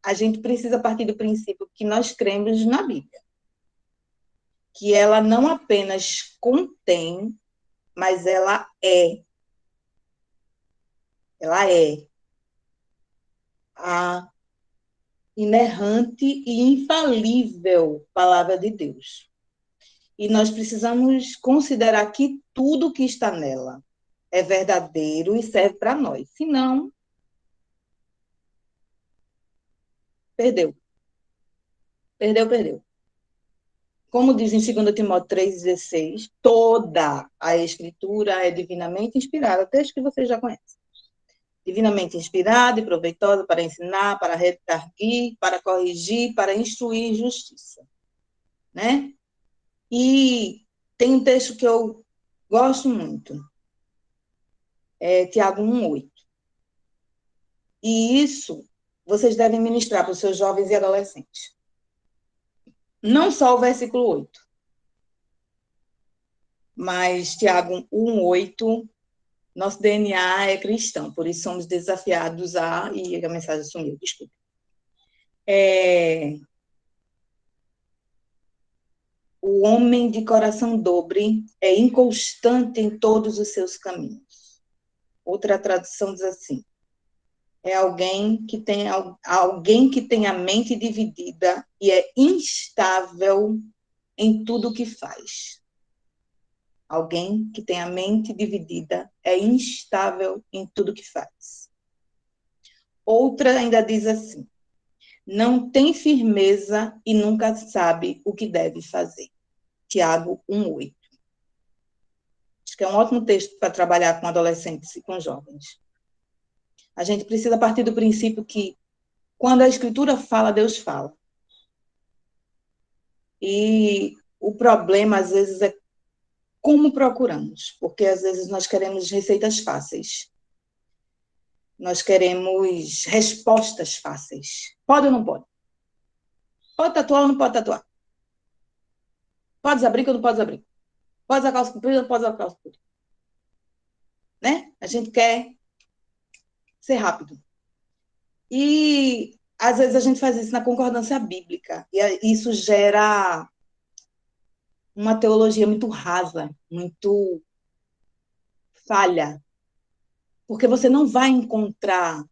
A gente precisa partir do princípio que nós cremos na Bíblia, que ela não apenas contém, mas ela é a inerrante e infalível palavra de Deus. E nós precisamos considerar que tudo que está nela é verdadeiro e serve para nós. Senão, perdeu. Perdeu. Como diz em 2 Timóteo 3,16, toda a Escritura é divinamente inspirada, texto que vocês já conhecem. Divinamente inspirada e proveitosa para ensinar, para redarguir, para corrigir, para instruir em justiça. Né? E tem um texto que eu gosto muito, é Tiago 1,8. E isso vocês devem ministrar para os seus jovens e adolescentes. Não só o versículo 8, mas Tiago 1,8, nosso DNA é cristão, por isso somos desafiados e a mensagem sumiu, desculpa. O homem de coração dobre é inconstante em todos os seus caminhos. Outra tradução diz assim: é alguém que tem a mente dividida e é instável em tudo o que faz. Alguém que tem a mente dividida é instável em tudo o que faz. Outra ainda diz assim: não tem firmeza e nunca sabe o que deve fazer. Tiago 1,8. Acho que é um ótimo texto para trabalhar com adolescentes e com jovens. A gente precisa partir do princípio que, quando a Escritura fala, Deus fala. E o problema, às vezes, é como procuramos, porque, às vezes, nós queremos receitas fáceis. Nós queremos respostas fáceis. Pode ou não pode? Pode tatuar ou não pode tatuar? Pode abrir ou não pode abrir? Pode usar calça comprida ou não pode usar calça comprida? Né? A gente quer ser rápido. E, às vezes, a gente faz isso na concordância bíblica. E isso gera uma teologia muito rasa, muito falha. Porque você não vai encontrar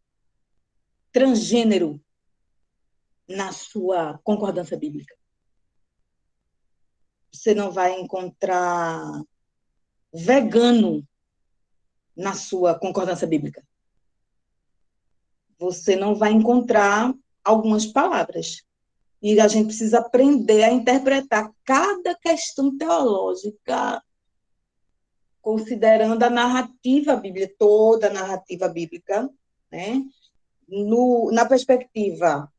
transgênero na sua concordância bíblica. Você não vai encontrar vegano na sua concordância bíblica. Você não vai encontrar algumas palavras. E a gente precisa aprender a interpretar cada questão teológica, considerando a narrativa bíblica, toda a narrativa bíblica, né? Na perspectiva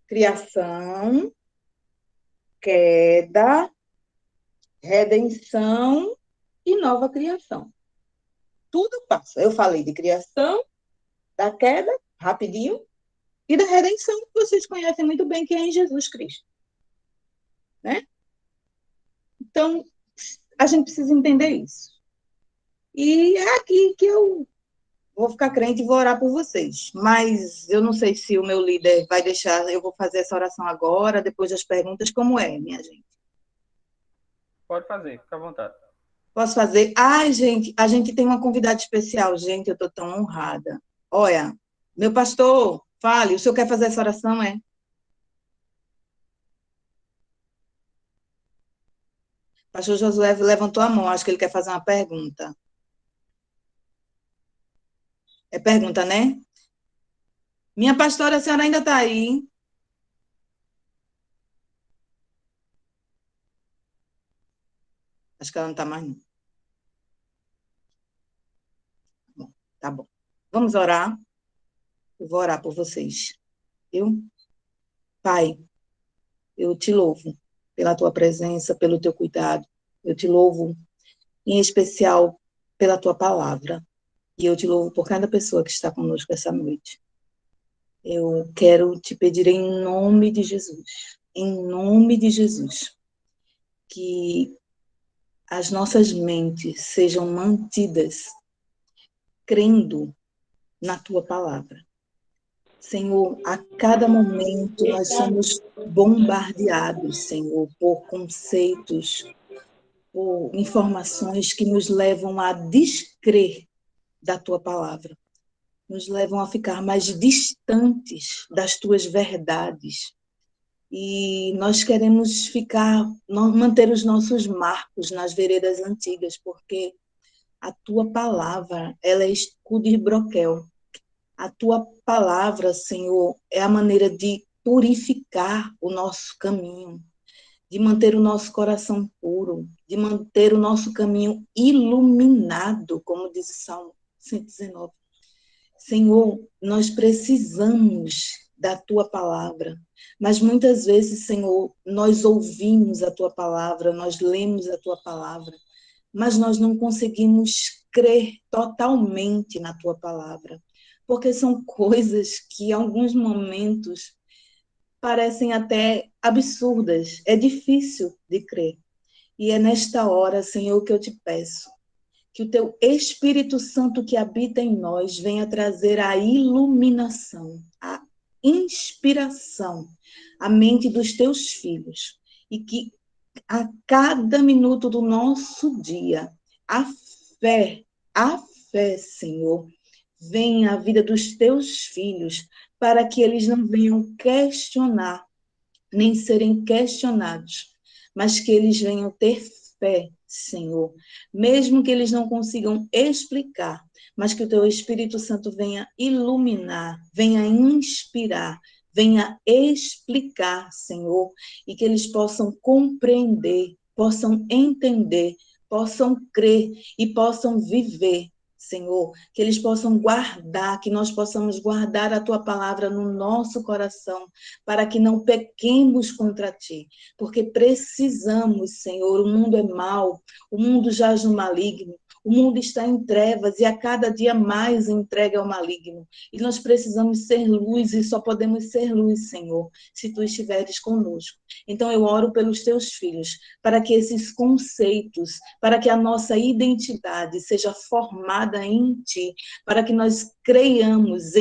criação, queda, redenção e nova criação. Tudo passa. Eu falei de criação, da queda, rapidinho, e da redenção, que vocês conhecem muito bem, que é em Jesus Cristo. Né? Então, a gente precisa entender isso. E é aqui que eu vou ficar crente e vou orar por vocês. Mas eu não sei se o meu líder vai deixar, eu vou fazer essa oração agora, depois das perguntas, como é, minha gente? Pode fazer, fica à vontade. Posso fazer? Ai, gente, a gente tem uma convidada especial, gente, eu estou tão honrada. Olha, meu pastor, fale, o senhor quer fazer essa oração, é? Pastor Josué levantou a mão, acho que ele quer fazer uma pergunta. É pergunta, né? Minha pastora, a senhora ainda está aí? Acho que ela não está mais, não. Bom, tá bom. Vamos orar? Eu vou orar por vocês. Viu? Pai, eu te louvo pela tua presença, pelo teu cuidado. Eu te louvo, em especial, pela tua palavra. E eu te louvo por cada pessoa que está conosco essa noite. Eu quero te pedir em nome de Jesus, que as nossas mentes sejam mantidas crendo na tua palavra. Senhor, a cada momento nós somos bombardeados, Senhor, por conceitos, por informações que nos levam a descrer da tua palavra, nos levam a ficar mais distantes das tuas verdades. E nós queremos manter os nossos marcos nas veredas antigas, porque a tua palavra, ela é escudo e broquel. A tua palavra, Senhor, é a maneira de purificar o nosso caminho, de manter o nosso coração puro, de manter o nosso caminho iluminado, como diz o Salmo 119. Senhor, nós precisamos da tua palavra, mas muitas vezes, Senhor, nós ouvimos a tua palavra, nós lemos a tua palavra, mas nós não conseguimos crer totalmente na tua palavra, porque são coisas que, em alguns momentos, parecem até absurdas, é difícil de crer. E é nesta hora, Senhor, que eu te peço, que o teu Espírito Santo que habita em nós venha trazer a iluminação, a inspiração à mente dos teus filhos, e que a cada minuto do nosso dia, a a fé, Senhor, venha à vida dos teus filhos, para que eles não venham questionar, nem serem questionados, mas que eles venham ter fé, Senhor, mesmo que eles não consigam explicar, mas que o teu Espírito Santo venha iluminar, venha inspirar, venha explicar, Senhor, e que eles possam compreender, possam entender, possam crer e possam viver, Senhor, que eles possam guardar, que nós possamos guardar a tua palavra no nosso coração, para que não pequemos contra ti, porque precisamos, Senhor, o mundo é mau, o mundo jaz no maligno, o mundo está em trevas e a cada dia mais entrega ao maligno. E nós precisamos ser luz e só podemos ser luz, Senhor, se tu estiveres conosco. Então eu oro pelos teus filhos, para que esses conceitos, para que a nossa identidade seja formada em ti, para que nós creiamos,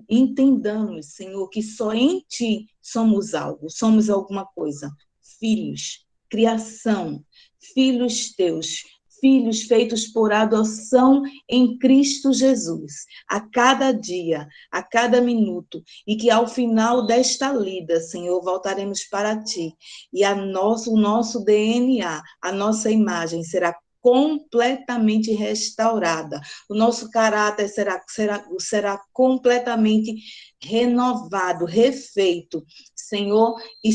entendamos, Senhor, que só em ti somos algo, somos alguma coisa. Filhos, criação, filhos teus, filhos feitos por adoção em Cristo Jesus, a cada dia, a cada minuto, e que ao final desta lida, Senhor, voltaremos para ti, e o nosso DNA, a nossa imagem será completamente restaurada, o nosso caráter será completamente renovado, refeito, Senhor, e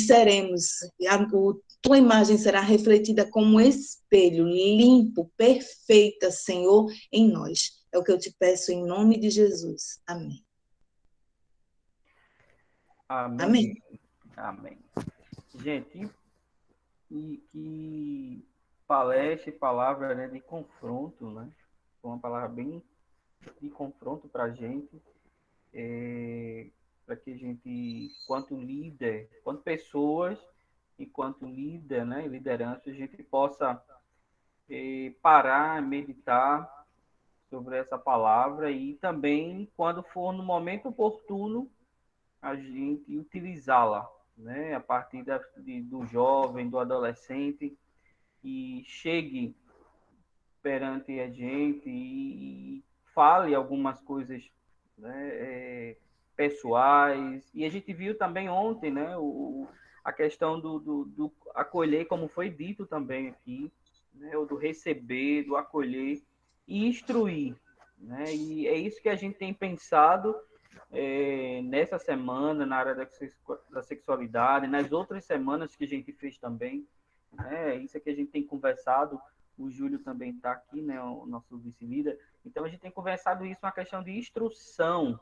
tua imagem será refletida como um espelho, limpo, perfeita, Senhor, em nós. É o que eu te peço em nome de Jesus. Amém. Amém. Amém. Amém. Gente, que palestra e palavra, né, de confronto, né? Foi uma palavra bem de confronto para a gente, para que a gente, quanto líder, quanto pessoas, enquanto líder, né, liderança, a gente possa parar, meditar sobre essa palavra e também, quando for no momento oportuno, a gente utilizá-la, né, a partir do jovem, do adolescente, e chegue perante a gente e fale algumas coisas, né, pessoais. E a gente viu também ontem, né, a questão do acolher, como foi dito também aqui, né, do receber, do acolher e instruir. Né? E é isso que a gente tem pensado nessa semana, na área da sexualidade, nas outras semanas que a gente fez também. Né? Isso é que a gente tem conversado. O Júlio também está aqui, né, o nosso vice-líder. Então, a gente tem conversado isso, uma questão de instrução,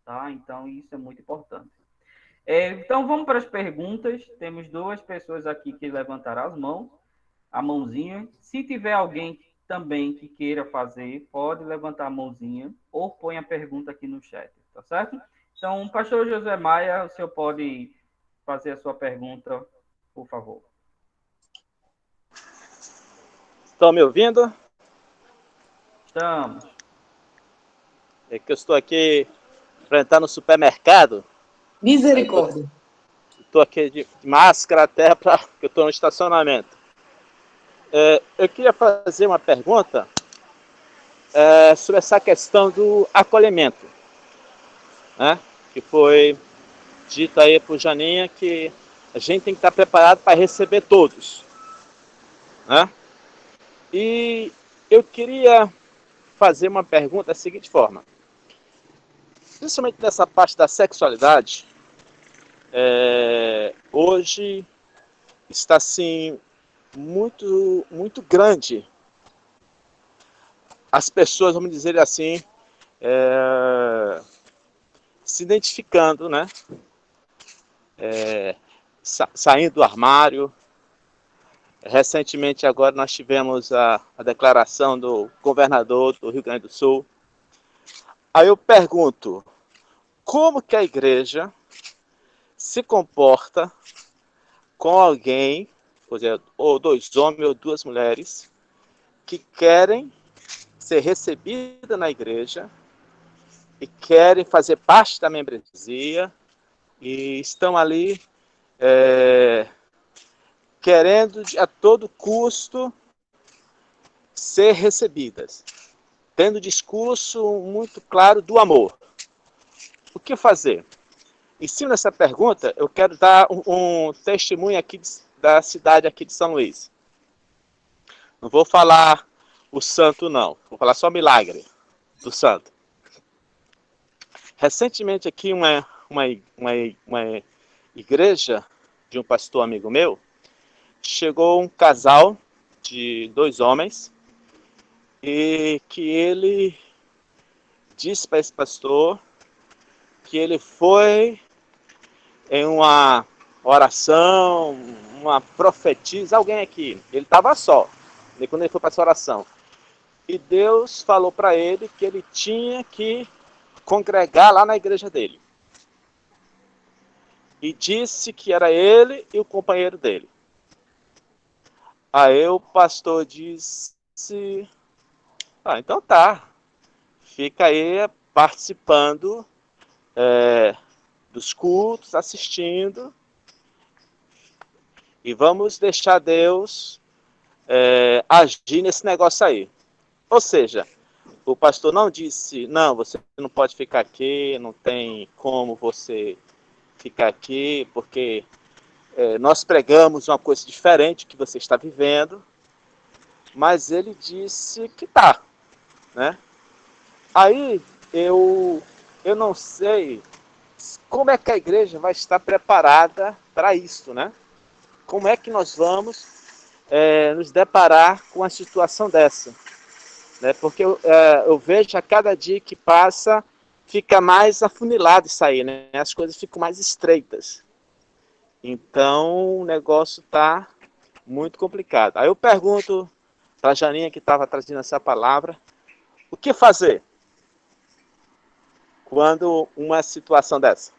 tá? Então, isso é muito importante. Então, vamos para as perguntas. Temos 2 pessoas aqui que levantaram as mãos, a mãozinha. Se tiver alguém também que queira fazer, pode levantar a mãozinha ou põe a pergunta aqui no chat, tá certo? Então, pastor José Maia, o senhor pode fazer a sua pergunta, por favor. Estão me ouvindo? Estamos. É que eu estou aqui para entrar no supermercado. Misericórdia. Estou aqui de máscara até porque eu estou no estacionamento. Eu queria fazer uma pergunta sobre essa questão do acolhimento, né? Que foi dito aí por Janinha que a gente tem que estar preparado para receber todos, né? E eu queria fazer uma pergunta da seguinte forma. Principalmente nessa parte da sexualidade, hoje está assim muito, muito grande as pessoas, vamos dizer assim, se identificando, né? Saindo do armário. Recentemente agora nós tivemos a declaração do governador do Rio Grande do Sul. Aí eu pergunto, como que a igreja se comporta com alguém, por exemplo, ou dois homens ou duas mulheres, que querem ser recebidas na igreja e querem fazer parte da membresia e estão ali querendo a todo custo ser recebidas, tendo discurso muito claro do amor. O que fazer? Em cima dessa pergunta, eu quero dar um testemunho aqui da cidade aqui de São Luís. Não vou falar o santo, não. Vou falar só o milagre do santo. Recentemente aqui uma igreja de um pastor amigo meu, chegou um casal de dois homens e que ele disse para esse pastor que ele foi em uma oração, uma profetisa, alguém aqui, ele estava só, quando ele foi para essa oração, e Deus falou para ele que ele tinha que congregar lá na igreja dele, e disse que era ele e o companheiro dele. Aí o pastor disse, então tá, fica aí participando dos cultos, assistindo, e vamos deixar Deus agir nesse negócio aí. Ou seja, o pastor não disse, não, você não pode ficar aqui, não tem como você ficar aqui, porque nós pregamos uma coisa diferente que você está vivendo, mas ele disse que tá, né? Aí eu não sei como é que a igreja vai estar preparada para isso, né? Como é que nós vamos nos deparar com uma situação dessa, né? Porque eu vejo a cada dia que passa fica mais afunilado isso aí, né? As coisas ficam mais estreitas. Então o negócio está muito complicado. Aí eu pergunto para a Janinha, que estava trazendo essa palavra, o que fazer quando uma situação dessa?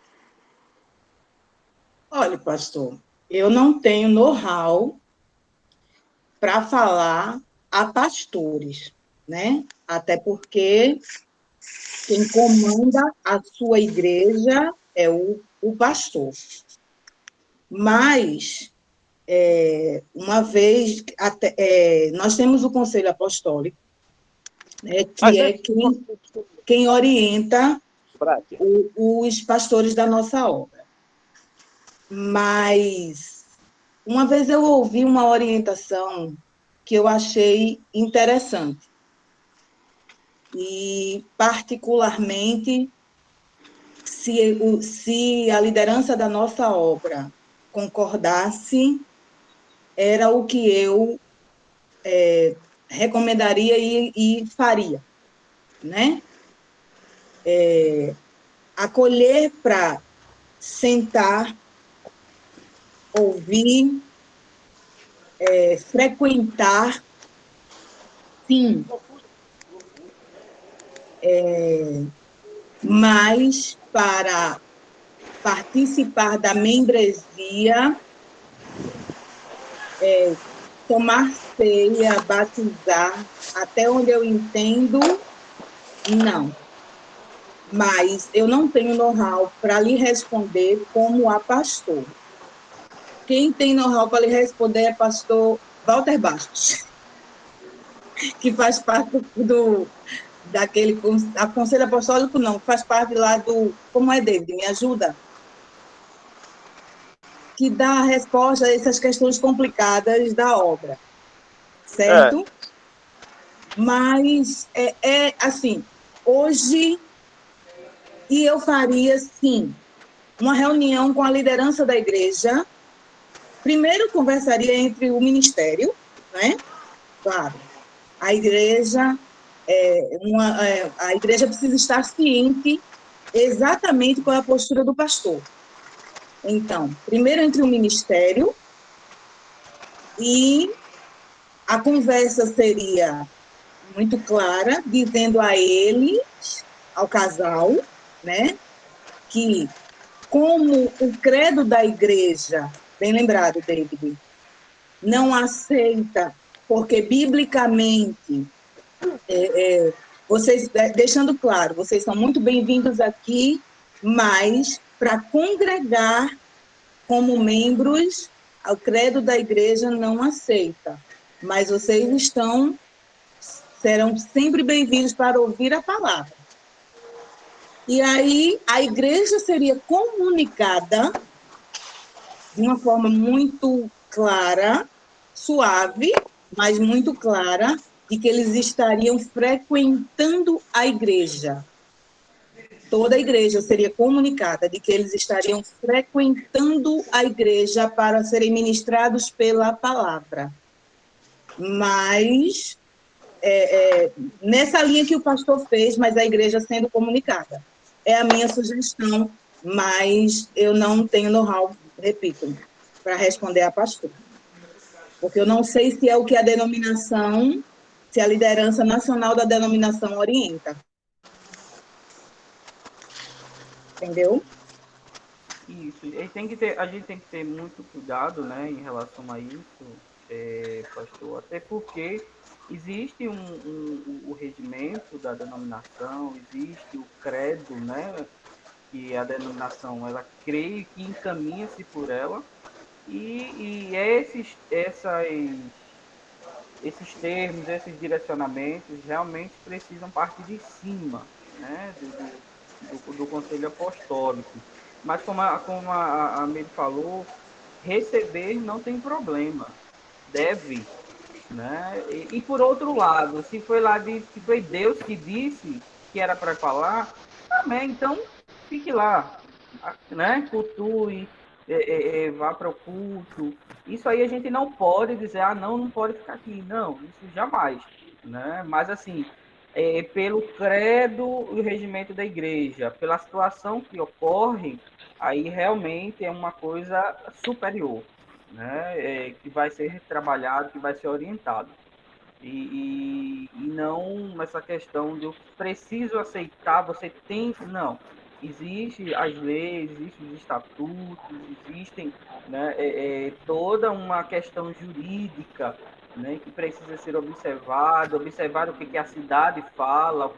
Olha, pastor, eu não tenho know-how para falar a pastores, né? Até porque quem comanda a sua igreja é o pastor. Mas, uma vez, nós temos o Conselho Apostólico, né, que é quem orienta os pastores da nossa obra. Mas, uma vez eu ouvi uma orientação que eu achei interessante. E, particularmente, se a liderança da nossa obra concordasse, era o que eu recomendaria e faria, né? Acolher para sentar, ouvir, frequentar, sim, mas para participar da membresia, tomar ceia, batizar, até onde eu entendo, não. Mas eu não tenho know-how para lhe responder como a pastor. Quem tem know-how para lhe responder é pastor Walter Bastos, que faz parte daquele Conselho Apostólico, não, faz parte lá do... Como é, David? Me ajuda? Que dá a resposta a essas questões complicadas da obra, certo? Mas, assim, hoje, e eu faria, sim, uma reunião com a liderança da igreja. Primeiro, conversaria entre o ministério, né? Claro, a igreja, a igreja precisa estar ciente exatamente qual é a postura do pastor. Então, primeiro entre o ministério, e a conversa seria muito clara, dizendo a ele, ao casal, né, que como o credo da igreja, bem lembrado, David, não aceita, porque biblicamente, vocês, deixando claro, vocês são muito bem-vindos aqui, mas para congregar como membros, o credo da igreja não aceita, mas vocês serão sempre bem-vindos para ouvir a palavra. E aí a igreja seria comunicada de uma forma muito clara, suave, mas muito clara, de que eles estariam frequentando a igreja. Toda a igreja seria comunicada de que eles estariam frequentando a igreja para serem ministrados pela palavra. Mas, nessa linha que o pastor fez, mas a igreja sendo comunicada. É a minha sugestão, mas eu não tenho know-how, repito, para responder à pastora. Porque eu não sei se é o que a denominação, se a liderança nacional da denominação orienta. Entendeu? Isso. E a gente tem que ter muito cuidado, né, em relação a isso, pastor, até porque existe o regimento da denominação, existe o credo, né, que a denominação ela crê que encaminha-se por ela, e esses termos, esses direcionamentos realmente precisam partir de cima, né, do Conselho Apostólico. Mas como a Miri falou, receber não tem problema, deve, né? E por outro lado, se foi Deus que disse que era para falar, amém, então fique lá, né? Cultue, vá para o culto. Isso aí a gente não pode dizer, não, não pode ficar aqui. Não, isso jamais, né? Mas assim, pelo credo e o regimento da igreja, pela situação que ocorre, aí realmente é uma coisa superior, né? Que vai ser trabalhado, que vai ser orientado. E não essa questão de eu preciso aceitar, você tem. Não. Existe as leis, existem os estatutos, existem, né, toda uma questão jurídica, né, que precisa ser observada, observar o que a cidade fala,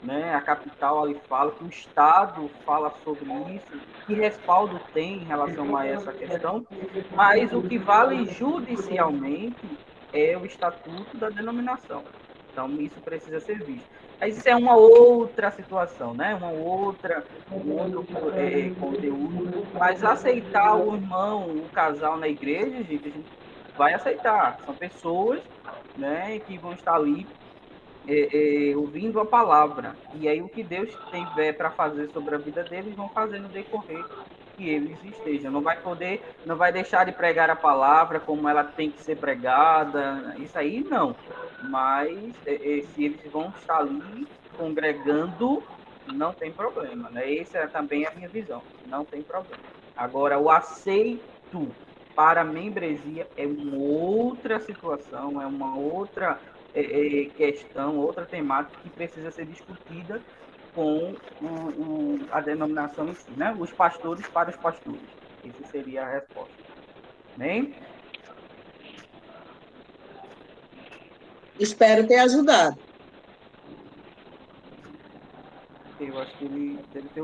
né, a capital ali fala, o que o Estado fala sobre isso, que respaldo tem em relação a essa questão, mas o que vale judicialmente é o estatuto da denominação. Então, isso precisa ser visto. Mas isso é uma outra situação, né? Um outro conteúdo. Mas aceitar o irmão, o casal na igreja, gente, a gente vai aceitar. São pessoas, né, que vão estar ali ouvindo a palavra. E aí o que Deus tiver para fazer sobre a vida deles, vão fazer no decorrer que eles estejam. Não vai deixar de pregar a palavra como ela tem que ser pregada. Isso aí não. Mas se eles vão estar ali congregando, não tem problema, né? Essa é também a minha visão. Não tem problema. Agora, o aceito para a membresia é uma outra situação, é uma outra questão, outra temática que precisa ser discutida com a denominação em si, né? Os pastores para os pastores. Essa seria a resposta. Bem? Espero ter ajudado. Eu acho que ele deve ter.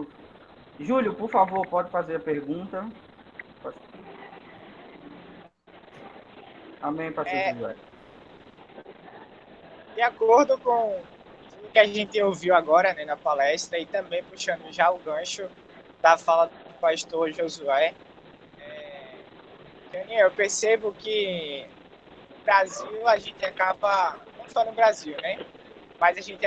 Júlio, por favor, pode fazer a pergunta. Amém, pastor Josué. De acordo com o que a gente ouviu agora, né, na palestra, e também puxando já o gancho da fala do pastor Josué, Daniel, eu percebo que no Brasil a gente acaba, não só no Brasil, né, mas a gente...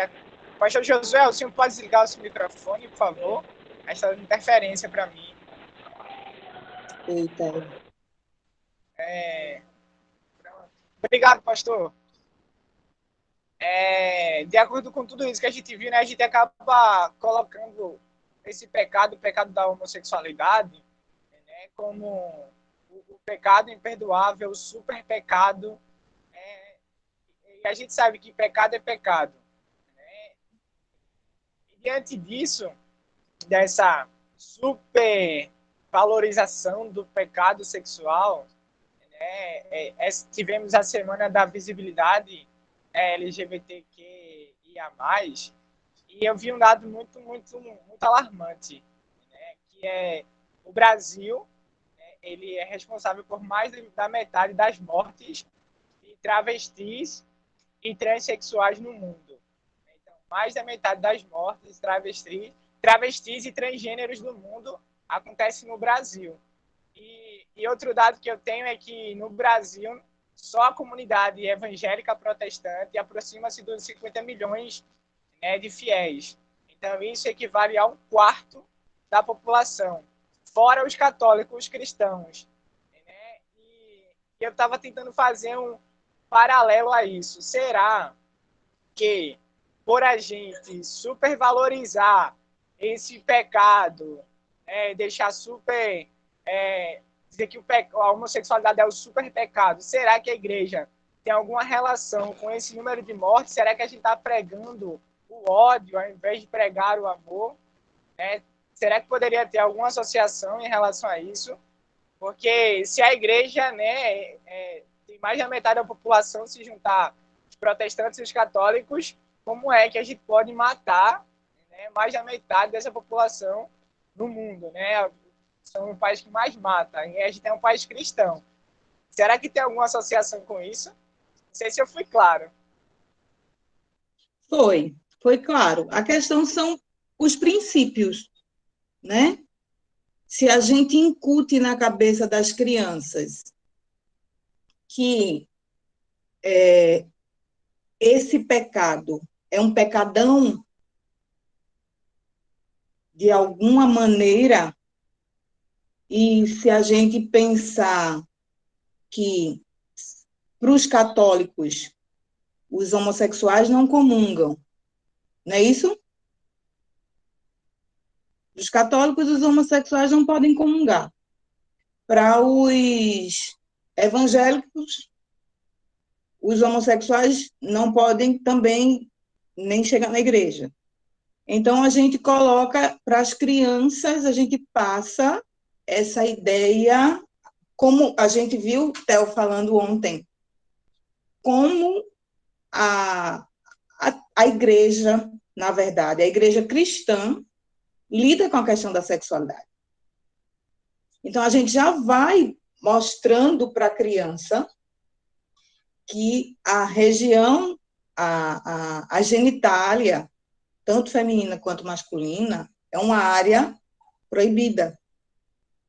Pastor Josué, o senhor pode desligar o seu microfone, por favor? Essa interferência para mim. Eita. Obrigado, pastor. De acordo com tudo isso que a gente viu, né, a gente acaba colocando esse pecado, o pecado da homossexualidade, né, como o pecado imperdoável, o super pecado. E a gente sabe que pecado é pecado. Né? E diante disso, dessa super valorização do pecado sexual, né, tivemos a semana da visibilidade LGBTQIA+, e eu vi um dado muito alarmante, né, que é o Brasil, né, ele é responsável por mais da metade das mortes de travestis e transexuais no mundo. Então, mais da metade das mortes de travestis e transgêneros no mundo acontece no Brasil. E outro dado que eu tenho é que no Brasil só a comunidade evangélica protestante aproxima-se dos 50 milhões, né, de fiéis. Então, isso equivale a 1/4 da população, fora os católicos cristãos. Né? E eu estava tentando fazer um paralelo a isso. Será que, por a gente supervalorizar esse pecado, deixar super... dizer que a homossexualidade é o super pecado, será que a igreja tem alguma relação com esse número de mortes? Será que a gente está pregando o ódio ao invés de pregar o amor? Será que poderia ter alguma associação em relação a isso? Porque se a igreja, né, tem mais da metade da população se juntar, os protestantes e os católicos, como é que a gente pode matar, né, mais da metade dessa população no mundo, né? São o país que mais mata, e a gente é um país cristão. Será que tem alguma associação com isso? Não sei se eu fui claro. Foi claro. A questão são os princípios, né? Se a gente incute na cabeça das crianças que esse pecado é um pecadão, de alguma maneira, e se a gente pensar que, para os católicos, os homossexuais não comungam, não é isso? Os católicos, os homossexuais não podem comungar. Para os evangélicos, os homossexuais não podem também nem chegar na igreja. Então, a gente coloca para as crianças, a gente passa essa ideia, como a gente viu o Theo falando ontem, como a igreja, na verdade, a igreja cristã, lida com a questão da sexualidade. Então, a gente já vai mostrando para a criança que a região, a genitália, tanto feminina quanto masculina, é uma área proibida.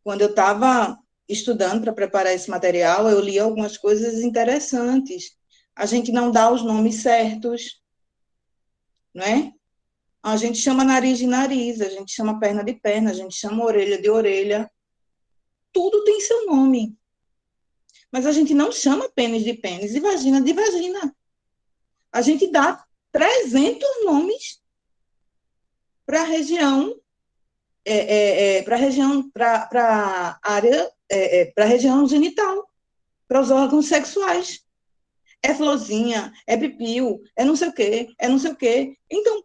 Quando eu estava estudando para preparar esse material, eu li algumas coisas interessantes. A gente não dá os nomes certos, não é? A gente chama nariz de nariz, a gente chama perna de perna, a gente chama orelha de orelha. Tudo tem seu nome. Mas a gente não chama pênis de pênis e vagina de vagina. A gente dá 300 nomes para a região, para a área, para a região genital, para os órgãos sexuais. É florzinha, é pipiu, é não sei o quê, é não sei o quê. Então,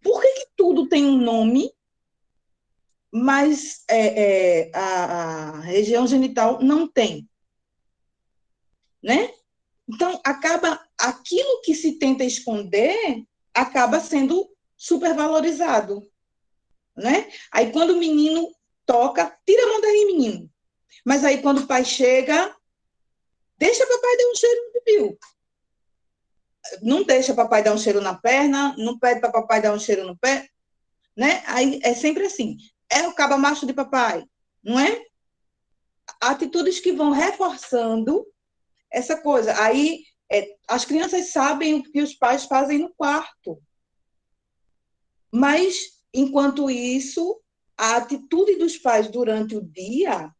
por que tudo tem um nome, mas a região genital não tem? Né? Então, acaba aquilo que se tenta esconder acaba sendo supervalorizado, né? Aí quando o menino toca, tira a mão daí, menino. Mas aí quando o pai chega, deixa papai dar um cheiro no pipiu. Não deixa papai dar um cheiro na perna, não pede para papai dar um cheiro no pé, né? Aí é sempre assim. É o caba macho de papai, não é? Atitudes que vão reforçando essa coisa. Aí as crianças sabem o que os pais fazem no quarto. Mas, enquanto isso, a atitude dos pais durante o dia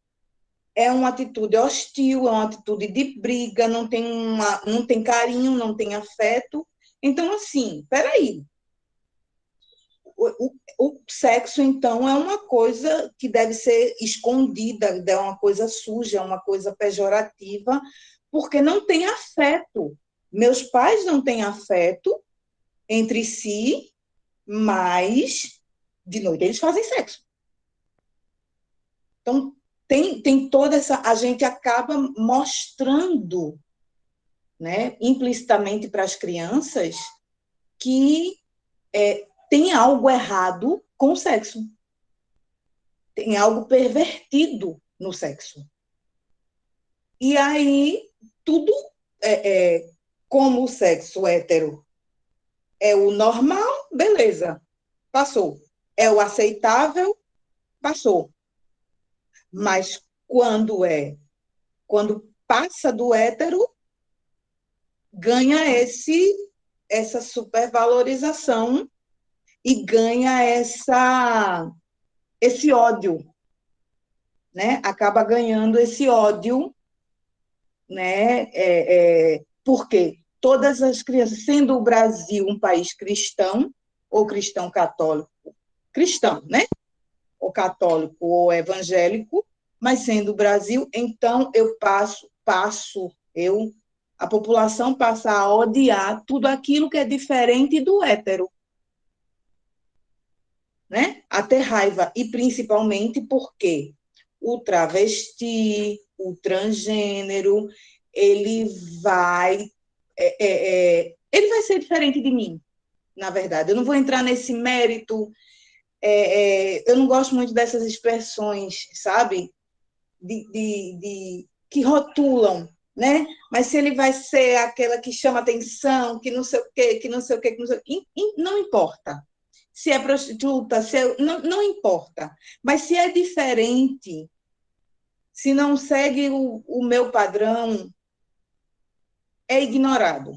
é uma atitude hostil, é uma atitude de briga, não tem carinho, não tem afeto. Então, assim, peraí. O sexo, então, é uma coisa que deve ser escondida, é uma coisa suja, é uma coisa pejorativa, porque não tem afeto. Meus pais não têm afeto entre si, mas de noite eles fazem sexo. Então, tem toda essa. A gente acaba mostrando, né, implicitamente para as crianças que tem algo errado com o sexo. Tem algo pervertido no sexo. E aí, tudo como o sexo hétero é o normal, beleza, passou. É o aceitável, passou. Mas quando passa do hétero, ganha essa supervalorização e ganha esse ódio, né? Acaba ganhando esse ódio, né? Porque todas as crianças, sendo o Brasil um país cristão, ou cristão católico, cristão, né? Ou católico ou evangélico, mas sendo o Brasil, então a população passa a odiar tudo aquilo que é diferente do hétero, né? A ter raiva, e principalmente porque o travesti, o transgênero, ele vai ele vai ser diferente de mim, na verdade. Eu não vou entrar nesse mérito, eu não gosto muito dessas expressões, sabe? Que rotulam, né? Mas se ele vai ser aquela que chama atenção, que não sei o quê, que não sei o quê, que não sei o quê, não importa. Se é prostituta, não importa. Mas se é diferente, se não segue o meu padrão, é ignorado,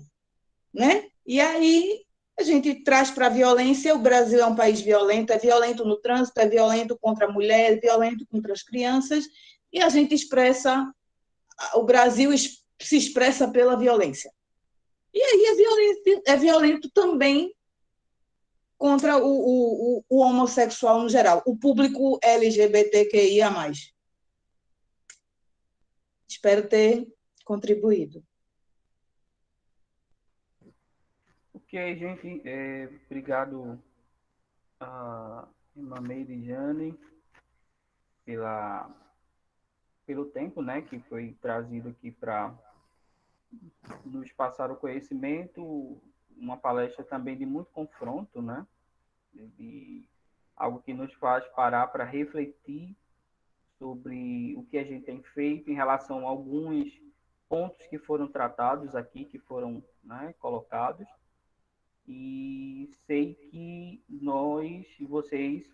né? E aí a gente traz para a violência. O Brasil é um país violento, é violento no trânsito, é violento contra a mulher, é violento contra as crianças, e a gente expressa, o Brasil se expressa pela violência. E aí é violento também contra o homossexual no geral, o público LGBTQIA+. Espero ter contribuído. Ok, gente, obrigado a irmã Meire e Jane pelo tempo, né, que foi trazido aqui para nos passar o conhecimento, uma palestra também de muito confronto, né, de algo que nos faz parar para refletir sobre o que a gente tem feito em relação a alguns pontos que foram tratados aqui, que foram, né, colocados. E sei que vocês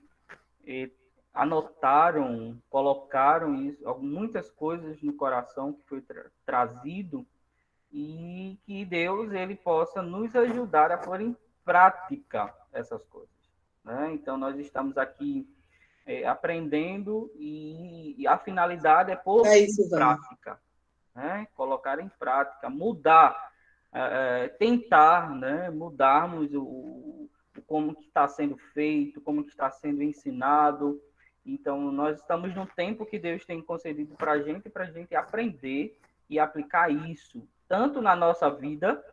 anotaram, colocaram isso, muitas coisas no coração que foi trazido, e que Deus ele possa nos ajudar a pôr em prática essas coisas, né? Então nós estamos aqui aprendendo, e a finalidade é pôr em prática, né? Colocar em prática, mudar, tentar, né? Mudarmos como que está sendo feito, como que está sendo ensinado. Então, nós estamos num tempo que Deus tem concedido para a gente aprender e aplicar isso, tanto na nossa vida,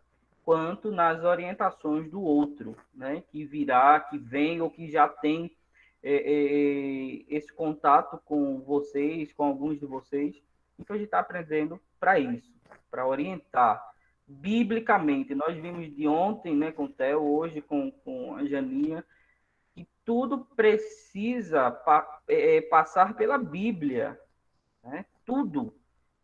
quanto nas orientações do outro, né? Que virá, que vem, ou que já tem esse contato com vocês, com alguns de vocês. Então, a gente está aprendendo para isso, para orientar, biblicamente. Nós vimos de ontem, né, com o Theo, hoje com a Janinha, que tudo precisa passar pela Bíblia, né? Tudo.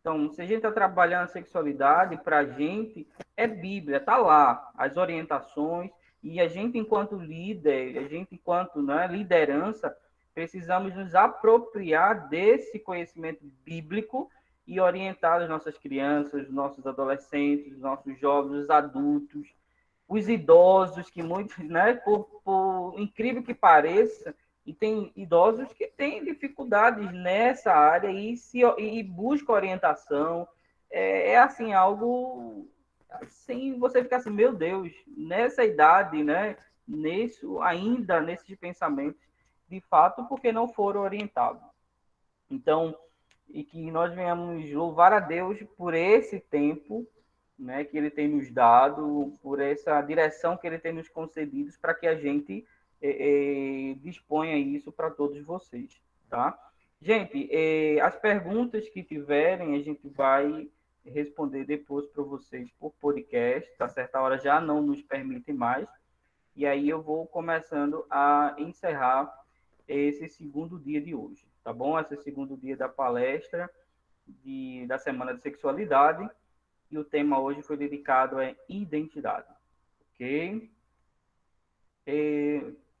Então, se a gente está trabalhando a sexualidade, para a gente é Bíblia, está lá, as orientações, e a gente, enquanto líder, a gente, enquanto, né, liderança, precisamos nos apropriar desse conhecimento bíblico e orientar as nossas crianças, os nossos adolescentes, os nossos jovens, os adultos, os idosos, que muitos, né, por incrível que pareça, e tem idosos que têm dificuldades nessa área e buscam orientação. É assim, algo sem você ficar assim, meu Deus, nessa idade, né, ainda nesses pensamentos, de fato, porque não foram orientados. Então, e que nós venhamos louvar a Deus por esse tempo, né, que Ele tem nos dado, por essa direção que Ele tem nos concedido, para que a gente disponha isso para todos vocês, tá? Gente, as perguntas que tiverem, a gente vai responder depois para vocês por podcast, tá certo? A hora já não nos permite mais, e aí eu vou começando a encerrar esse segundo dia de hoje, tá bom? Esse segundo dia da palestra da Semana de Sexualidade, e o tema hoje foi dedicado à identidade, ok?